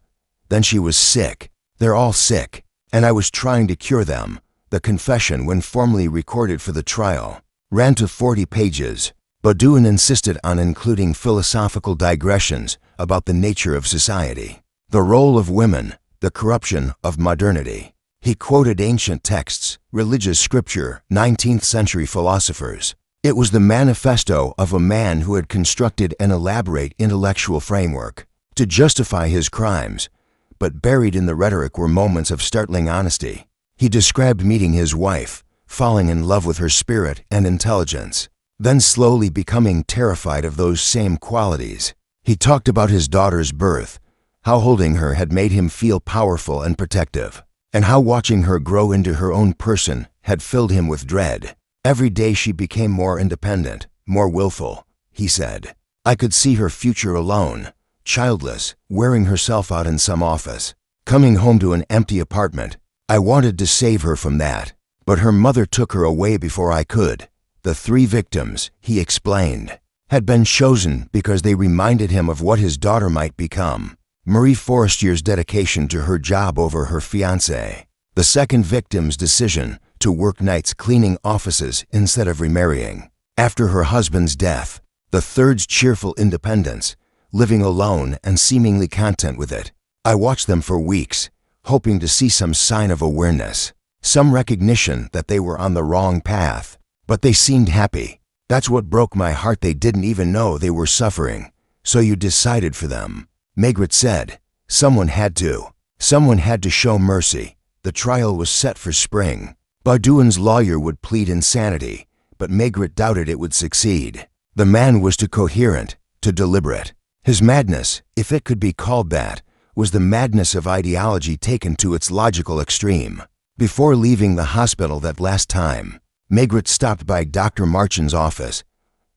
Then she was sick. They're all sick, and I was trying to cure them." The confession, when formally recorded for the trial, ran to 40 pages. Baudouin insisted on including philosophical digressions about the nature of society, the role of women, the corruption of modernity. He quoted ancient texts, religious scripture, 19th century philosophers. It was the manifesto of a man who had constructed an elaborate intellectual framework to justify his crimes, but buried in the rhetoric were moments of startling honesty. He described meeting his wife, falling in love with her spirit and intelligence, then slowly becoming terrified of those same qualities. He talked about his daughter's birth, how holding her had made him feel powerful and protective, and how watching her grow into her own person had filled him with dread. Every day she became more independent, more willful, he said. I could see her future alone, childless, wearing herself out in some office, coming home to an empty apartment. I wanted to save her from that. But her mother took her away before I could. The 3 victims, he explained, had been chosen because they reminded him of what his daughter might become. Marie Forestier's dedication to her job over her fiancé. The second victim's decision to work nights cleaning offices instead of remarrying after her husband's death. The third's cheerful independence, living alone and seemingly content with it. I watched them for weeks, hoping to see some sign of awareness, some recognition that they were on the wrong path. But they seemed happy. That's what broke my heart. They didn't even know they were suffering. So you decided for them. Maigret said, someone had to. Someone had to show mercy. The trial was set for spring. Baudouin's lawyer would plead insanity, but Maigret doubted it would succeed. The man was too coherent, too deliberate. His madness, if it could be called that, was the madness of ideology taken to its logical extreme. Before leaving the hospital that last time, Maigret stopped by Dr. Marchand's office.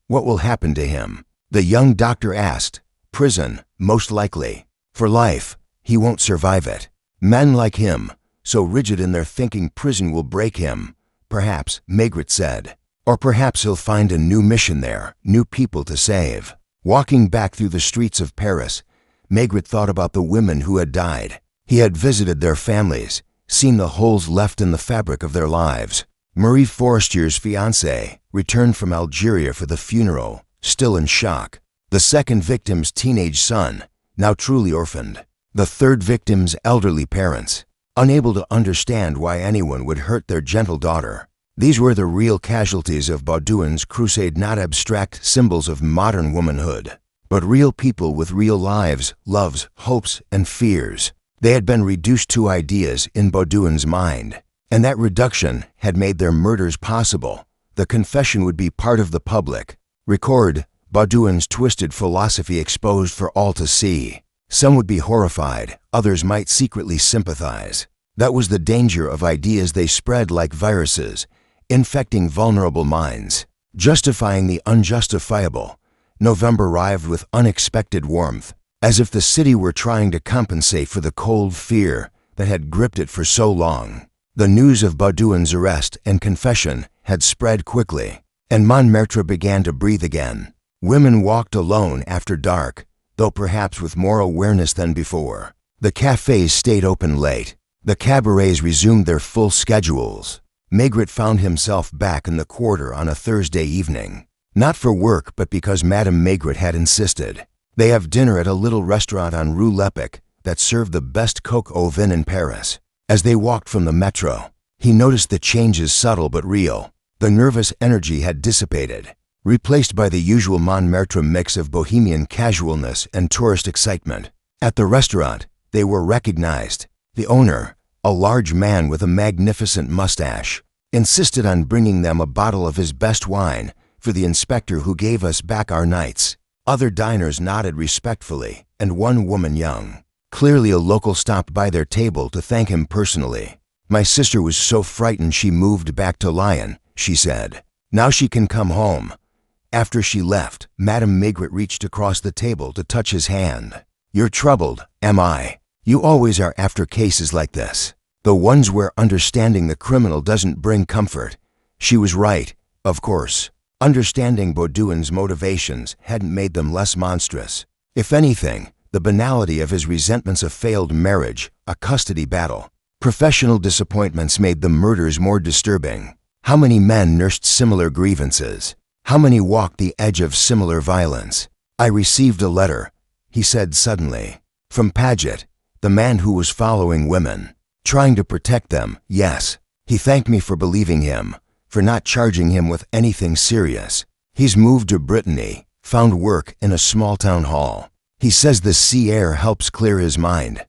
What will happen to him? The young doctor asked. Prison, most likely. For life. He won't survive it. Men like him, so rigid in their thinking, prison will break him. Perhaps, Maigret said. Or perhaps he'll find a new mission there, new people to save. Walking back through the streets of Paris, Maigret thought about the women who had died. He had visited their families, seen the holes left in the fabric of their lives. Marie Forestier's fiancé returned from Algeria for the funeral, still in shock. The second victim's teenage son, now truly orphaned. The third victim's elderly parents, unable to understand why anyone would hurt their gentle daughter. These were the real casualties of Baudouin's crusade, not abstract symbols of modern womanhood, but real people with real lives, loves, hopes, and fears. They had been reduced to ideas in Baudouin's mind, and that reduction had made their murders possible. The confession would be part of the public record, Baudouin's twisted philosophy exposed for all to see. Some would be horrified, others might secretly sympathize. That was the danger of ideas. They spread like viruses, infecting vulnerable minds, justifying the unjustifiable. November arrived with unexpected warmth, as if the city were trying to compensate for the cold fear that had gripped it for so long. The news of Baudouin's arrest and confession had spread quickly, and Montmartre began to breathe again. Women walked alone after dark, though perhaps with more awareness than before. The cafes stayed open late. The cabarets resumed their full schedules. Maigret found himself back in the quarter on a Thursday evening. Not for work, but because Madame Maigret had insisted. They have dinner at a little restaurant on Rue Lepic that served the best coq au vin in Paris. As they walked from the metro, he noticed the changes, subtle but real. The nervous energy had dissipated, replaced by the usual Montmartre mix of bohemian casualness and tourist excitement. At the restaurant, they were recognized. The owner, a large man with a magnificent mustache, insisted on bringing them a bottle of his best wine for the inspector who gave us back our nights. Other diners nodded respectfully, and one woman, young, clearly a local, stopped by their table to thank him personally. My sister was so frightened she moved back to Lyon, she said. Now she can come home. After she left, Madame Maigret reached across the table to touch his hand. You're troubled, am I? You always are after cases like this. The ones where understanding the criminal doesn't bring comfort. She was right, of course. Understanding Baudouin's motivations hadn't made them less monstrous. If anything, the banality of his resentments, a failed marriage, a custody battle, professional disappointments made the murders more disturbing. How many men nursed similar grievances? How many walked the edge of similar violence? I received a letter, he said suddenly, from Paget, the man who was following women, trying to protect them. Yes, he thanked me for believing him, for not charging him with anything serious. He's moved to Brittany, found work in a small town hall. He says the sea air helps clear his mind.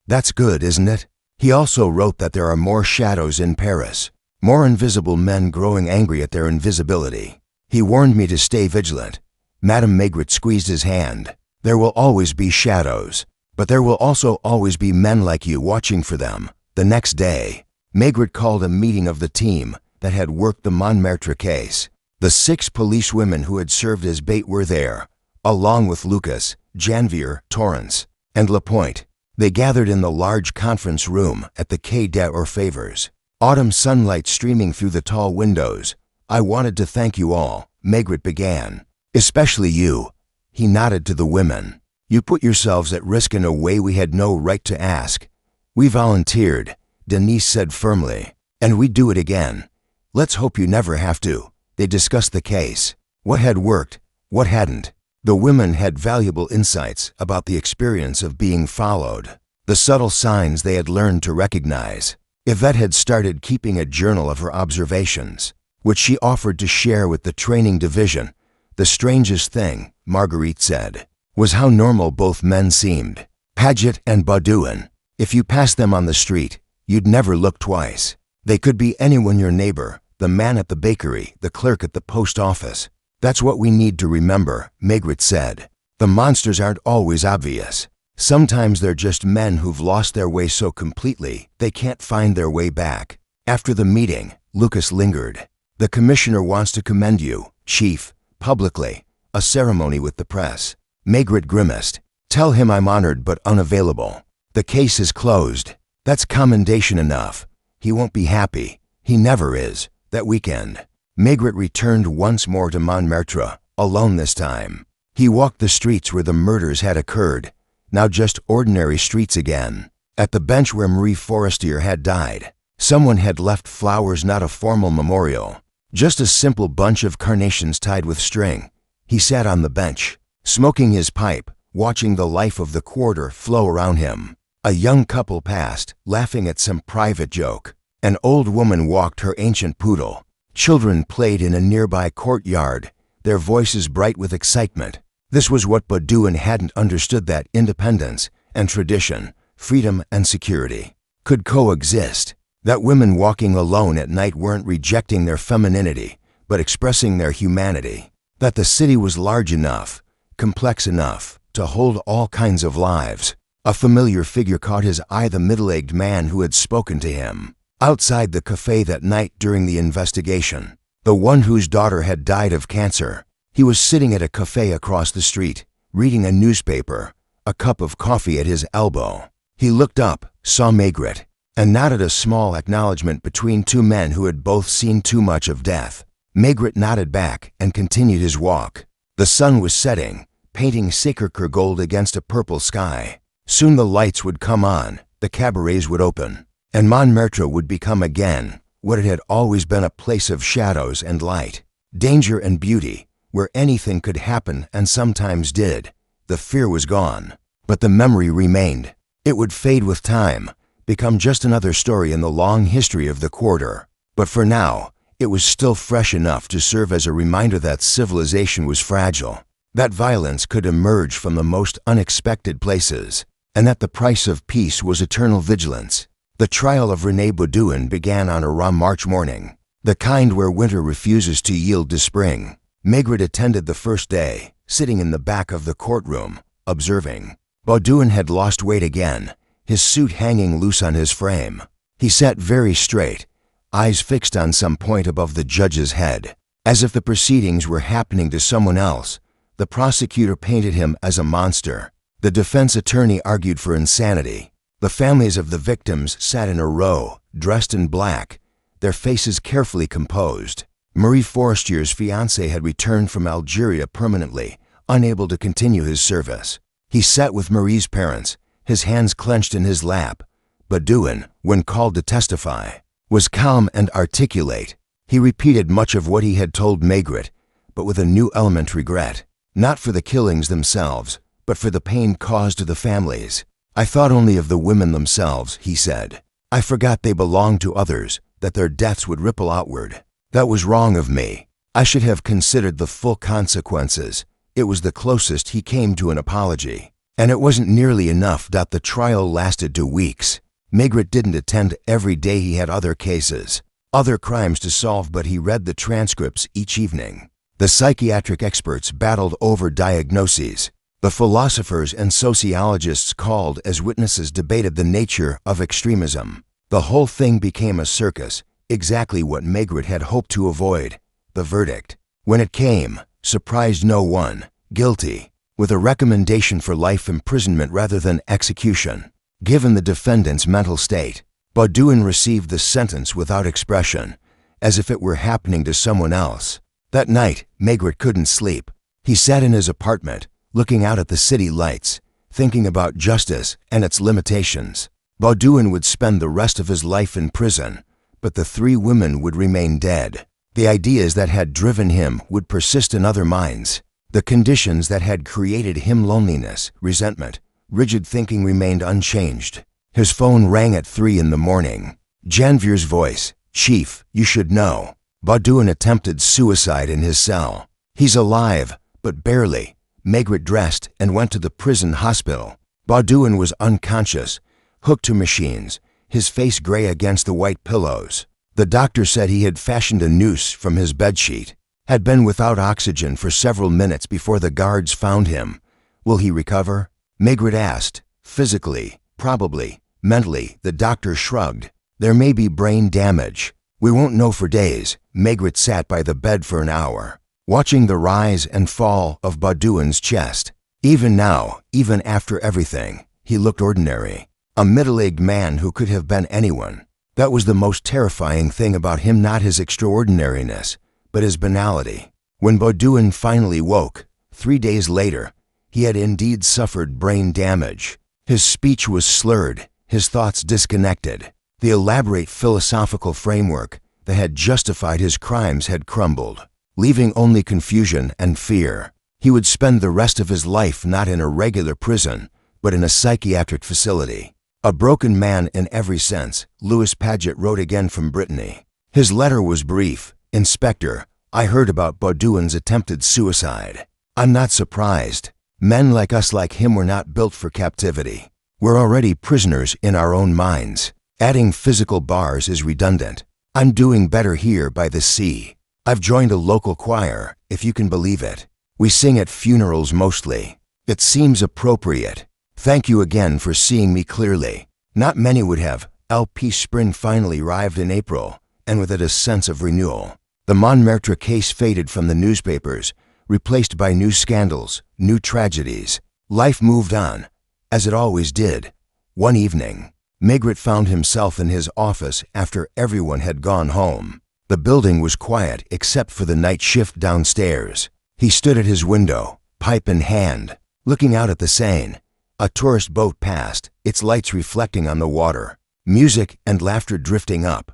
That's good, isn't it? He also wrote that there are more shadows in Paris, more invisible men growing angry at their invisibility. He warned me to stay vigilant. Madame Maigret squeezed his hand. There will always be shadows, but there will also always be men like you watching for them. The next day, Maigret called a meeting of the team that had worked the Montmartre case. The 6 policewomen who had served as bait were there, along with Lucas, Janvier, Torrance, and Lapointe. They gathered in the large conference room at the Quai des Orfèvres. autumn sunlight streaming through the tall windows. "I wanted to thank you all," Maigret began. "Especially you." He nodded to the women. "You put yourselves at risk in a way we had no right to ask." "We volunteered," Denise said firmly. "And we'd do it again. Let's hope you never have to." They discussed the case. What had worked, what hadn't. The women had valuable insights about the experience of being followed, the subtle signs they had learned to recognize. Yvette had started keeping a journal of her observations, which she offered to share with the training division. The strangest thing, Marguerite said, was how normal both men seemed. Paget and Baudouin. If you passed them on the street, you'd never look twice. They could be anyone, your neighbor, the man at the bakery, the clerk at the post office. "That's what we need to remember," Maigret said. "The monsters aren't always obvious. Sometimes they're just men who've lost their way so completely they can't find their way back." After the meeting, Lucas lingered. "The commissioner wants to commend you, Chief, publicly. A ceremony with the press." Maigret grimaced. "Tell him I'm honored but unavailable. The case is closed. That's commendation enough. He won't be happy. He never is. That weekend." Maigret returned once more to Montmartre, alone this time. He walked the streets where the murders had occurred, now just ordinary streets again. At the bench where Marie Forestier had died, someone had left flowers, not a formal memorial, just a simple bunch of carnations tied with string. He sat on the bench, smoking his pipe, watching the life of the quarter flow around him. A young couple passed, laughing at some private joke. An old woman walked her ancient poodle. Children played in a nearby courtyard, their voices bright with excitement. This was what Baudouin hadn't understood, that independence and tradition, freedom and security, could coexist. That women walking alone at night weren't rejecting their femininity, but expressing their humanity. That the city was large enough, complex enough, to hold all kinds of lives. A familiar figure caught his eye, the middle-aged man who had spoken to him outside the cafe that night during the investigation, the one whose daughter had died of cancer. He was sitting at a cafe across the street, reading a newspaper, a cup of coffee at his elbow. He looked up, saw Maigret, and nodded a small acknowledgement between two men who had both seen too much of death. Maigret nodded back and continued his walk. The sun was setting, painting Sacré-Cœur gold against a purple sky. Soon the lights would come on, the cabarets would open, and Montmartre would become again what it had always been, a place of shadows and light, danger and beauty, where anything could happen and sometimes did. The fear was gone, but the memory remained. It would fade with time, become just another story in the long history of the quarter. But for now, it was still fresh enough to serve as a reminder that civilization was fragile, that violence could emerge from the most unexpected places, and that the price of peace was eternal vigilance. The trial of René Baudouin began on a raw March morning, the kind where winter refuses to yield to spring. Maigret attended the first day, sitting in the back of the courtroom, observing. Baudouin had lost weight again, his suit hanging loose on his frame. He sat very straight, eyes fixed on some point above the judge's head, as if the proceedings were happening to someone else. The prosecutor painted him as a monster. The defense attorney argued for insanity. The families of the victims sat in a row, dressed in black, their faces carefully composed. Marie Forestier's fiancé had returned from Algeria permanently, unable to continue his service. He sat with Marie's parents, his hands clenched in his lap. Baudouin, when called to testify, was calm and articulate. He repeated much of what he had told Maigret, but with a new element: regret. Not for the killings themselves, but for the pain caused to the families. "I thought only of the women themselves," he said. "I forgot they belonged to others, that their deaths would ripple outward. That was wrong of me. I should have considered the full consequences." It was the closest he came to an apology. And it wasn't nearly enough. The trial lasted 2 weeks. Maigret didn't attend every day. He had other cases, other crimes to solve, but he read the transcripts each evening. The psychiatric experts battled over diagnoses. The philosophers and sociologists called as witnesses debated the nature of extremism. The whole thing became a circus, exactly what Maigret had hoped to avoid. The verdict, when it came, surprised no one: guilty, with a recommendation for life imprisonment rather than execution. Given the defendant's mental state, Baudouin received the sentence without expression, as if it were happening to someone else. That night, Maigret couldn't sleep. He sat in his apartment, looking out at the city lights, thinking about justice and its limitations. Baudouin would spend the rest of his life in prison, but the 3 women would remain dead. The ideas that had driven him would persist in other minds. The conditions that had created him loneliness, resentment, rigid thinking remained unchanged. His phone rang at 3 in the morning. Janvier's voice, "Chief, you should know. Baudouin attempted suicide in his cell. He's alive, but barely." Maigret dressed and went to the prison hospital. Baudouin was unconscious, hooked to machines, his face gray against the white pillows. The doctor said he had fashioned a noose from his bedsheet, had been without oxygen for several minutes before the guards found him. Will he recover? Maigret asked. Physically, probably. Mentally, the doctor shrugged. There may be brain damage. We won't know for days. Maigret sat by the bed for an hour, watching the rise and fall of Baudouin's chest. Even now, even after everything, he looked ordinary. A middle-aged man who could have been anyone. That was the most terrifying thing about him, not his extraordinariness, but his banality. When Baudouin finally woke, 3 days later, he had indeed suffered brain damage. His speech was slurred, his thoughts disconnected. The elaborate philosophical framework that had justified his crimes had crumbled, leaving only confusion and fear. He would spend the rest of his life not in a regular prison, but in a psychiatric facility. A broken man in every sense, Louis Paget wrote again from Brittany. His letter was brief. "Inspector, I heard about Baudouin's attempted suicide. I'm not surprised. Men like us, like him, were not built for captivity. We're already prisoners in our own minds. Adding physical bars is redundant. I'm doing better here by the sea. I've joined a local choir, if you can believe it. We sing at funerals mostly. It seems appropriate. Thank you again for seeing me clearly." Not many would have. LP spring finally arrived in April, and with it a sense of renewal. The Montmartre case faded from the newspapers, replaced by new scandals, new tragedies. Life moved on, as it always did. One evening, Maigret found himself in his office after everyone had gone home. The building was quiet except for the night shift downstairs. He stood at his window, pipe in hand, looking out at the Seine. A tourist boat passed, its lights reflecting on the water, music and laughter drifting up.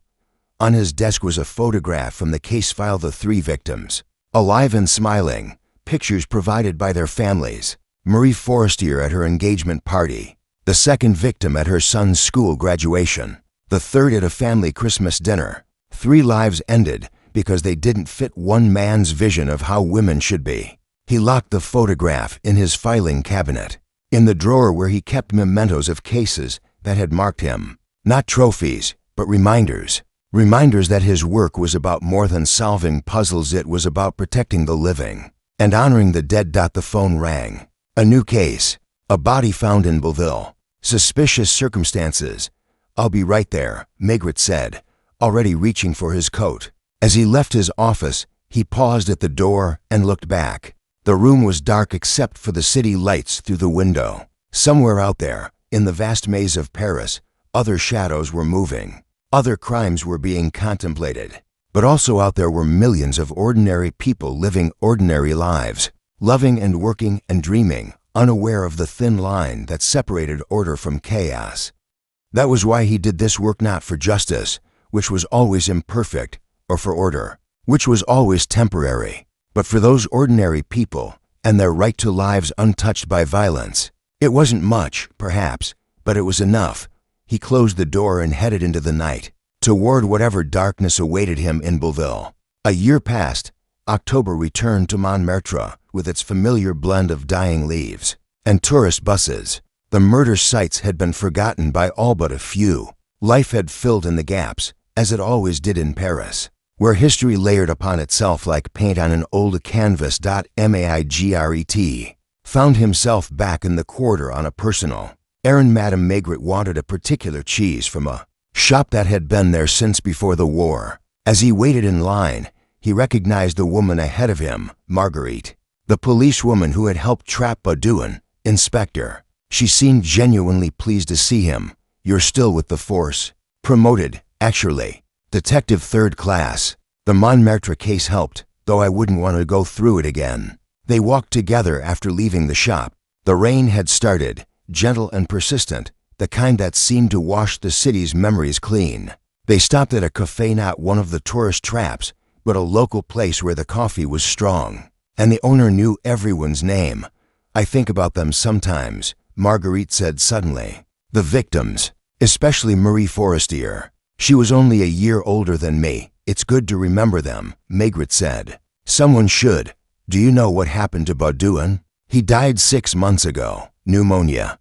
On his desk was a photograph from the case file, the 3 victims, alive and smiling, pictures provided by their families. Marie Forestier at her engagement party, the 2nd victim at her son's school graduation, the 3rd at a family Christmas dinner. 3 lives ended because they didn't fit one man's vision of how women should be. He locked the photograph in his filing cabinet, in the drawer where he kept mementos of cases that had marked him. Not trophies, but reminders. Reminders that his work was about more than solving puzzles. It was about protecting the living and honoring the dead. The phone rang. A new case. A body found in Belleville. Suspicious circumstances. "I'll be right there," Maigret said, already reaching for his coat. As he left his office, he paused at the door and looked back. The room was dark except for the city lights through the window. Somewhere out there, in the vast maze of Paris, other shadows were moving. Other crimes were being contemplated. But also out there were millions of ordinary people living ordinary lives, loving and working and dreaming, unaware of the thin line that separated order from chaos. That was why he did this work, not for justice, which was always imperfect, or for order, which was always temporary, but for those ordinary people and their right to lives untouched by violence. It wasn't much, perhaps, but it was enough. He closed the door and headed into the night, toward whatever darkness awaited him in Belleville. A year passed. October returned to Montmartre with its familiar blend of dying leaves and tourist buses. The murder sites had been forgotten by all but a few. Life had filled in the gaps, as it always did in Paris, where history layered upon itself like paint on an old canvas. Maigret found himself back in the quarter on a personal errand. Madame Maigret wanted a particular cheese from a shop that had been there since before the war. As he waited in line, he recognized the woman ahead of him, Marguerite, the policewoman who had helped trap Baudouin. "Inspector." She seemed genuinely pleased to see him. "You're still with the force?" Promoted, actually. Detective third class. The Montmartre case helped, though I wouldn't want to go through it again. They walked together after leaving the shop. The rain had started, gentle and persistent, the kind that seemed to wash the city's memories clean. They stopped at a cafe, not one of the tourist traps, but a local place where the coffee was strong. And the owner knew everyone's name. I think about them sometimes, Marguerite said suddenly. The victims, especially Marie Forestier. She was only a year older than me. It's good to remember them, Maigret said. Someone should. Do you know what happened to Baudouin? He died 6 months ago, pneumonia.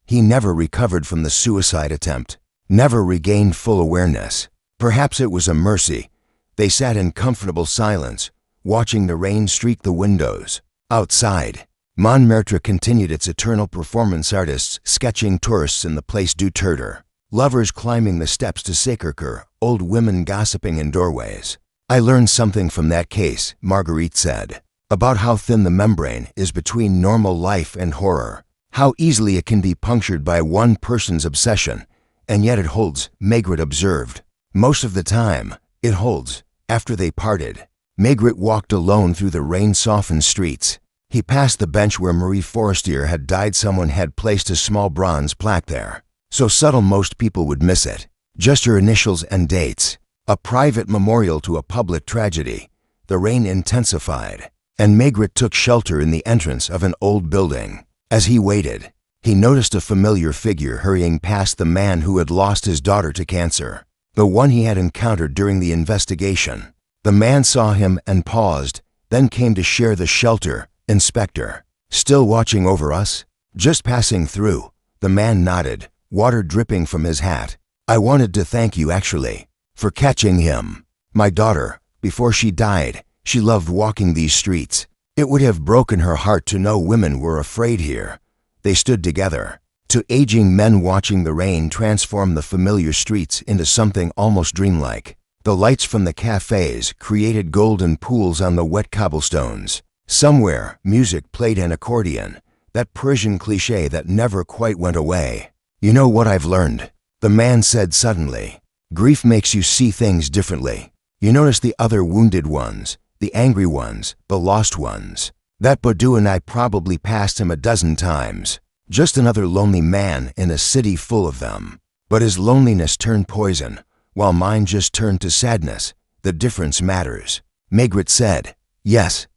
He never recovered from the suicide attempt, never regained full awareness. Perhaps it was a mercy. They sat in comfortable silence, watching the rain streak the windows. Outside, Montmartre continued its eternal performance, artists sketching tourists in the Place du Tertre, lovers climbing the steps to Sacré-Cœur, old women gossiping in doorways. I learned something from that case, Marguerite said, about how thin the membrane is between normal life and horror, how easily it can be punctured by one person's obsession, and yet it holds, Maigret observed. Most of the time, it holds. After they parted, Maigret walked alone through the rain-softened streets. He passed the bench where Marie Forestier had died. Someone had placed a small bronze plaque there, so subtle most people would miss it. Just her initials and dates. A private memorial to a public tragedy. The rain intensified, and Maigret took shelter in the entrance of an old building. As he waited, he noticed a familiar figure hurrying past, the man who had lost his daughter to cancer, the one he had encountered during the investigation. The man saw him and paused, then came to share the shelter. Inspector, still watching over us? Just passing through. The man nodded, water dripping from his hat. I wanted to thank you, actually, for catching him. My daughter, before she died, she loved walking these streets. It would have broken her heart to know women were afraid here. They stood together. Two aging men watching the rain transform the familiar streets into something almost dreamlike. The lights from the cafes created golden pools on the wet cobblestones. Somewhere, music played an accordion, that Parisian cliché that never quite went away. You know what I've learned? The man said suddenly. Grief makes you see things differently. You notice the other wounded ones, the angry ones, the lost ones. That Baudouin, I probably passed him a dozen times. Just another lonely man in a city full of them. But his loneliness turned poison, while mine just turned to sadness. The difference matters. Maigret said, Yes,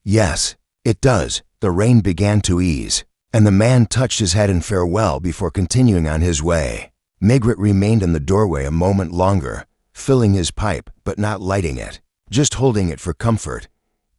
it does. The rain began to ease, and the man touched his head in farewell before continuing on his way. Maigret remained in the doorway a moment longer, filling his pipe but not lighting it, just holding it for comfort.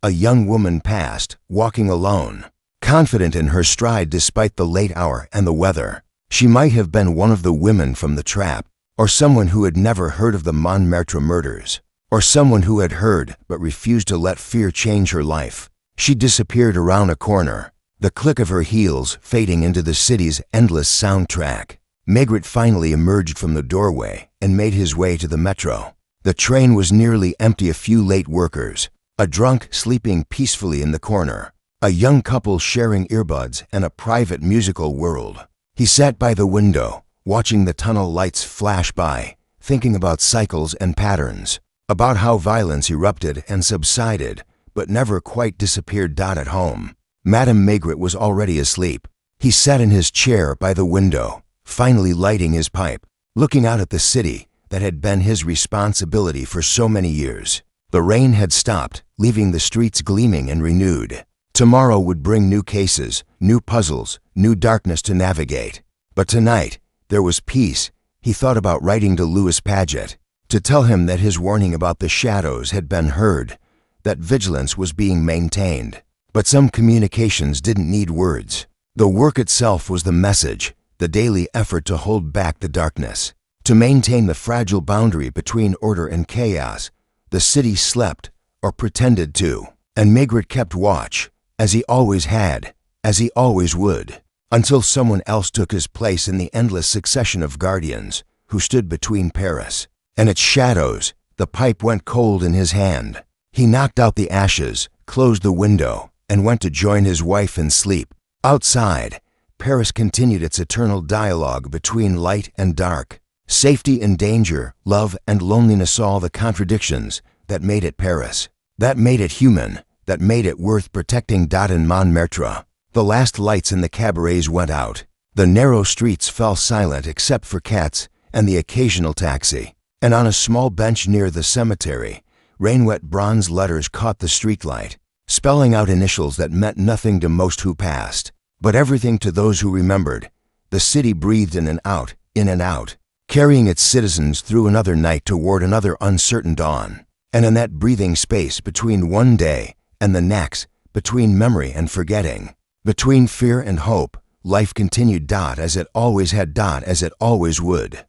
A young woman passed, walking alone, confident in her stride despite the late hour and the weather. She might have been one of the women from the trap, or someone who had never heard of the Montmartre murders, or someone who had heard but refused to let fear change her life. She disappeared around a corner, the click of her heels fading into the city's endless soundtrack. Maigret finally emerged from the doorway and made his way to the metro. The train was nearly empty. A few late workers, a drunk sleeping peacefully in the corner, a young couple sharing earbuds, and a private musical world. He sat by the window, watching the tunnel lights flash by, thinking about cycles and patterns, about how violence erupted and subsided, but never quite disappeared. At home, Madame Maigret was already asleep. He sat in his chair by the window, finally lighting his pipe, looking out at the city that had been his responsibility for so many years. The rain had stopped, leaving the streets gleaming and renewed. Tomorrow would bring new cases, new puzzles, new darkness to navigate. But tonight, there was peace. He thought about writing to Louis Paget, to tell him that his warning about the shadows had been heard, that vigilance was being maintained. But some communications didn't need words. The work itself was the message, the daily effort to hold back the darkness, to maintain the fragile boundary between order and chaos. The city slept, or pretended to, and Maigret kept watch, as he always had, as he always would, until someone else took his place in the endless succession of guardians who stood between Paris and its shadows. The pipe went cold in his hand. He knocked out the ashes, closed the window, and went to join his wife in sleep. Outside, Paris continued its eternal dialogue between light and dark. Safety and danger, love and loneliness, all the contradictions that made it Paris, that made it human, that made it worth protecting. In Montmartre, the last lights in the cabarets went out. The narrow streets fell silent except for cats and the occasional taxi. And on a small bench near the cemetery, rain-wet bronze letters caught the streetlight, spelling out initials that meant nothing to most who passed, but everything to those who remembered. The city breathed in and out, carrying its citizens through another night toward another uncertain dawn. And in that breathing space between one day and the next, between memory and forgetting, between fear and hope, life continued. As it always had. As it always would.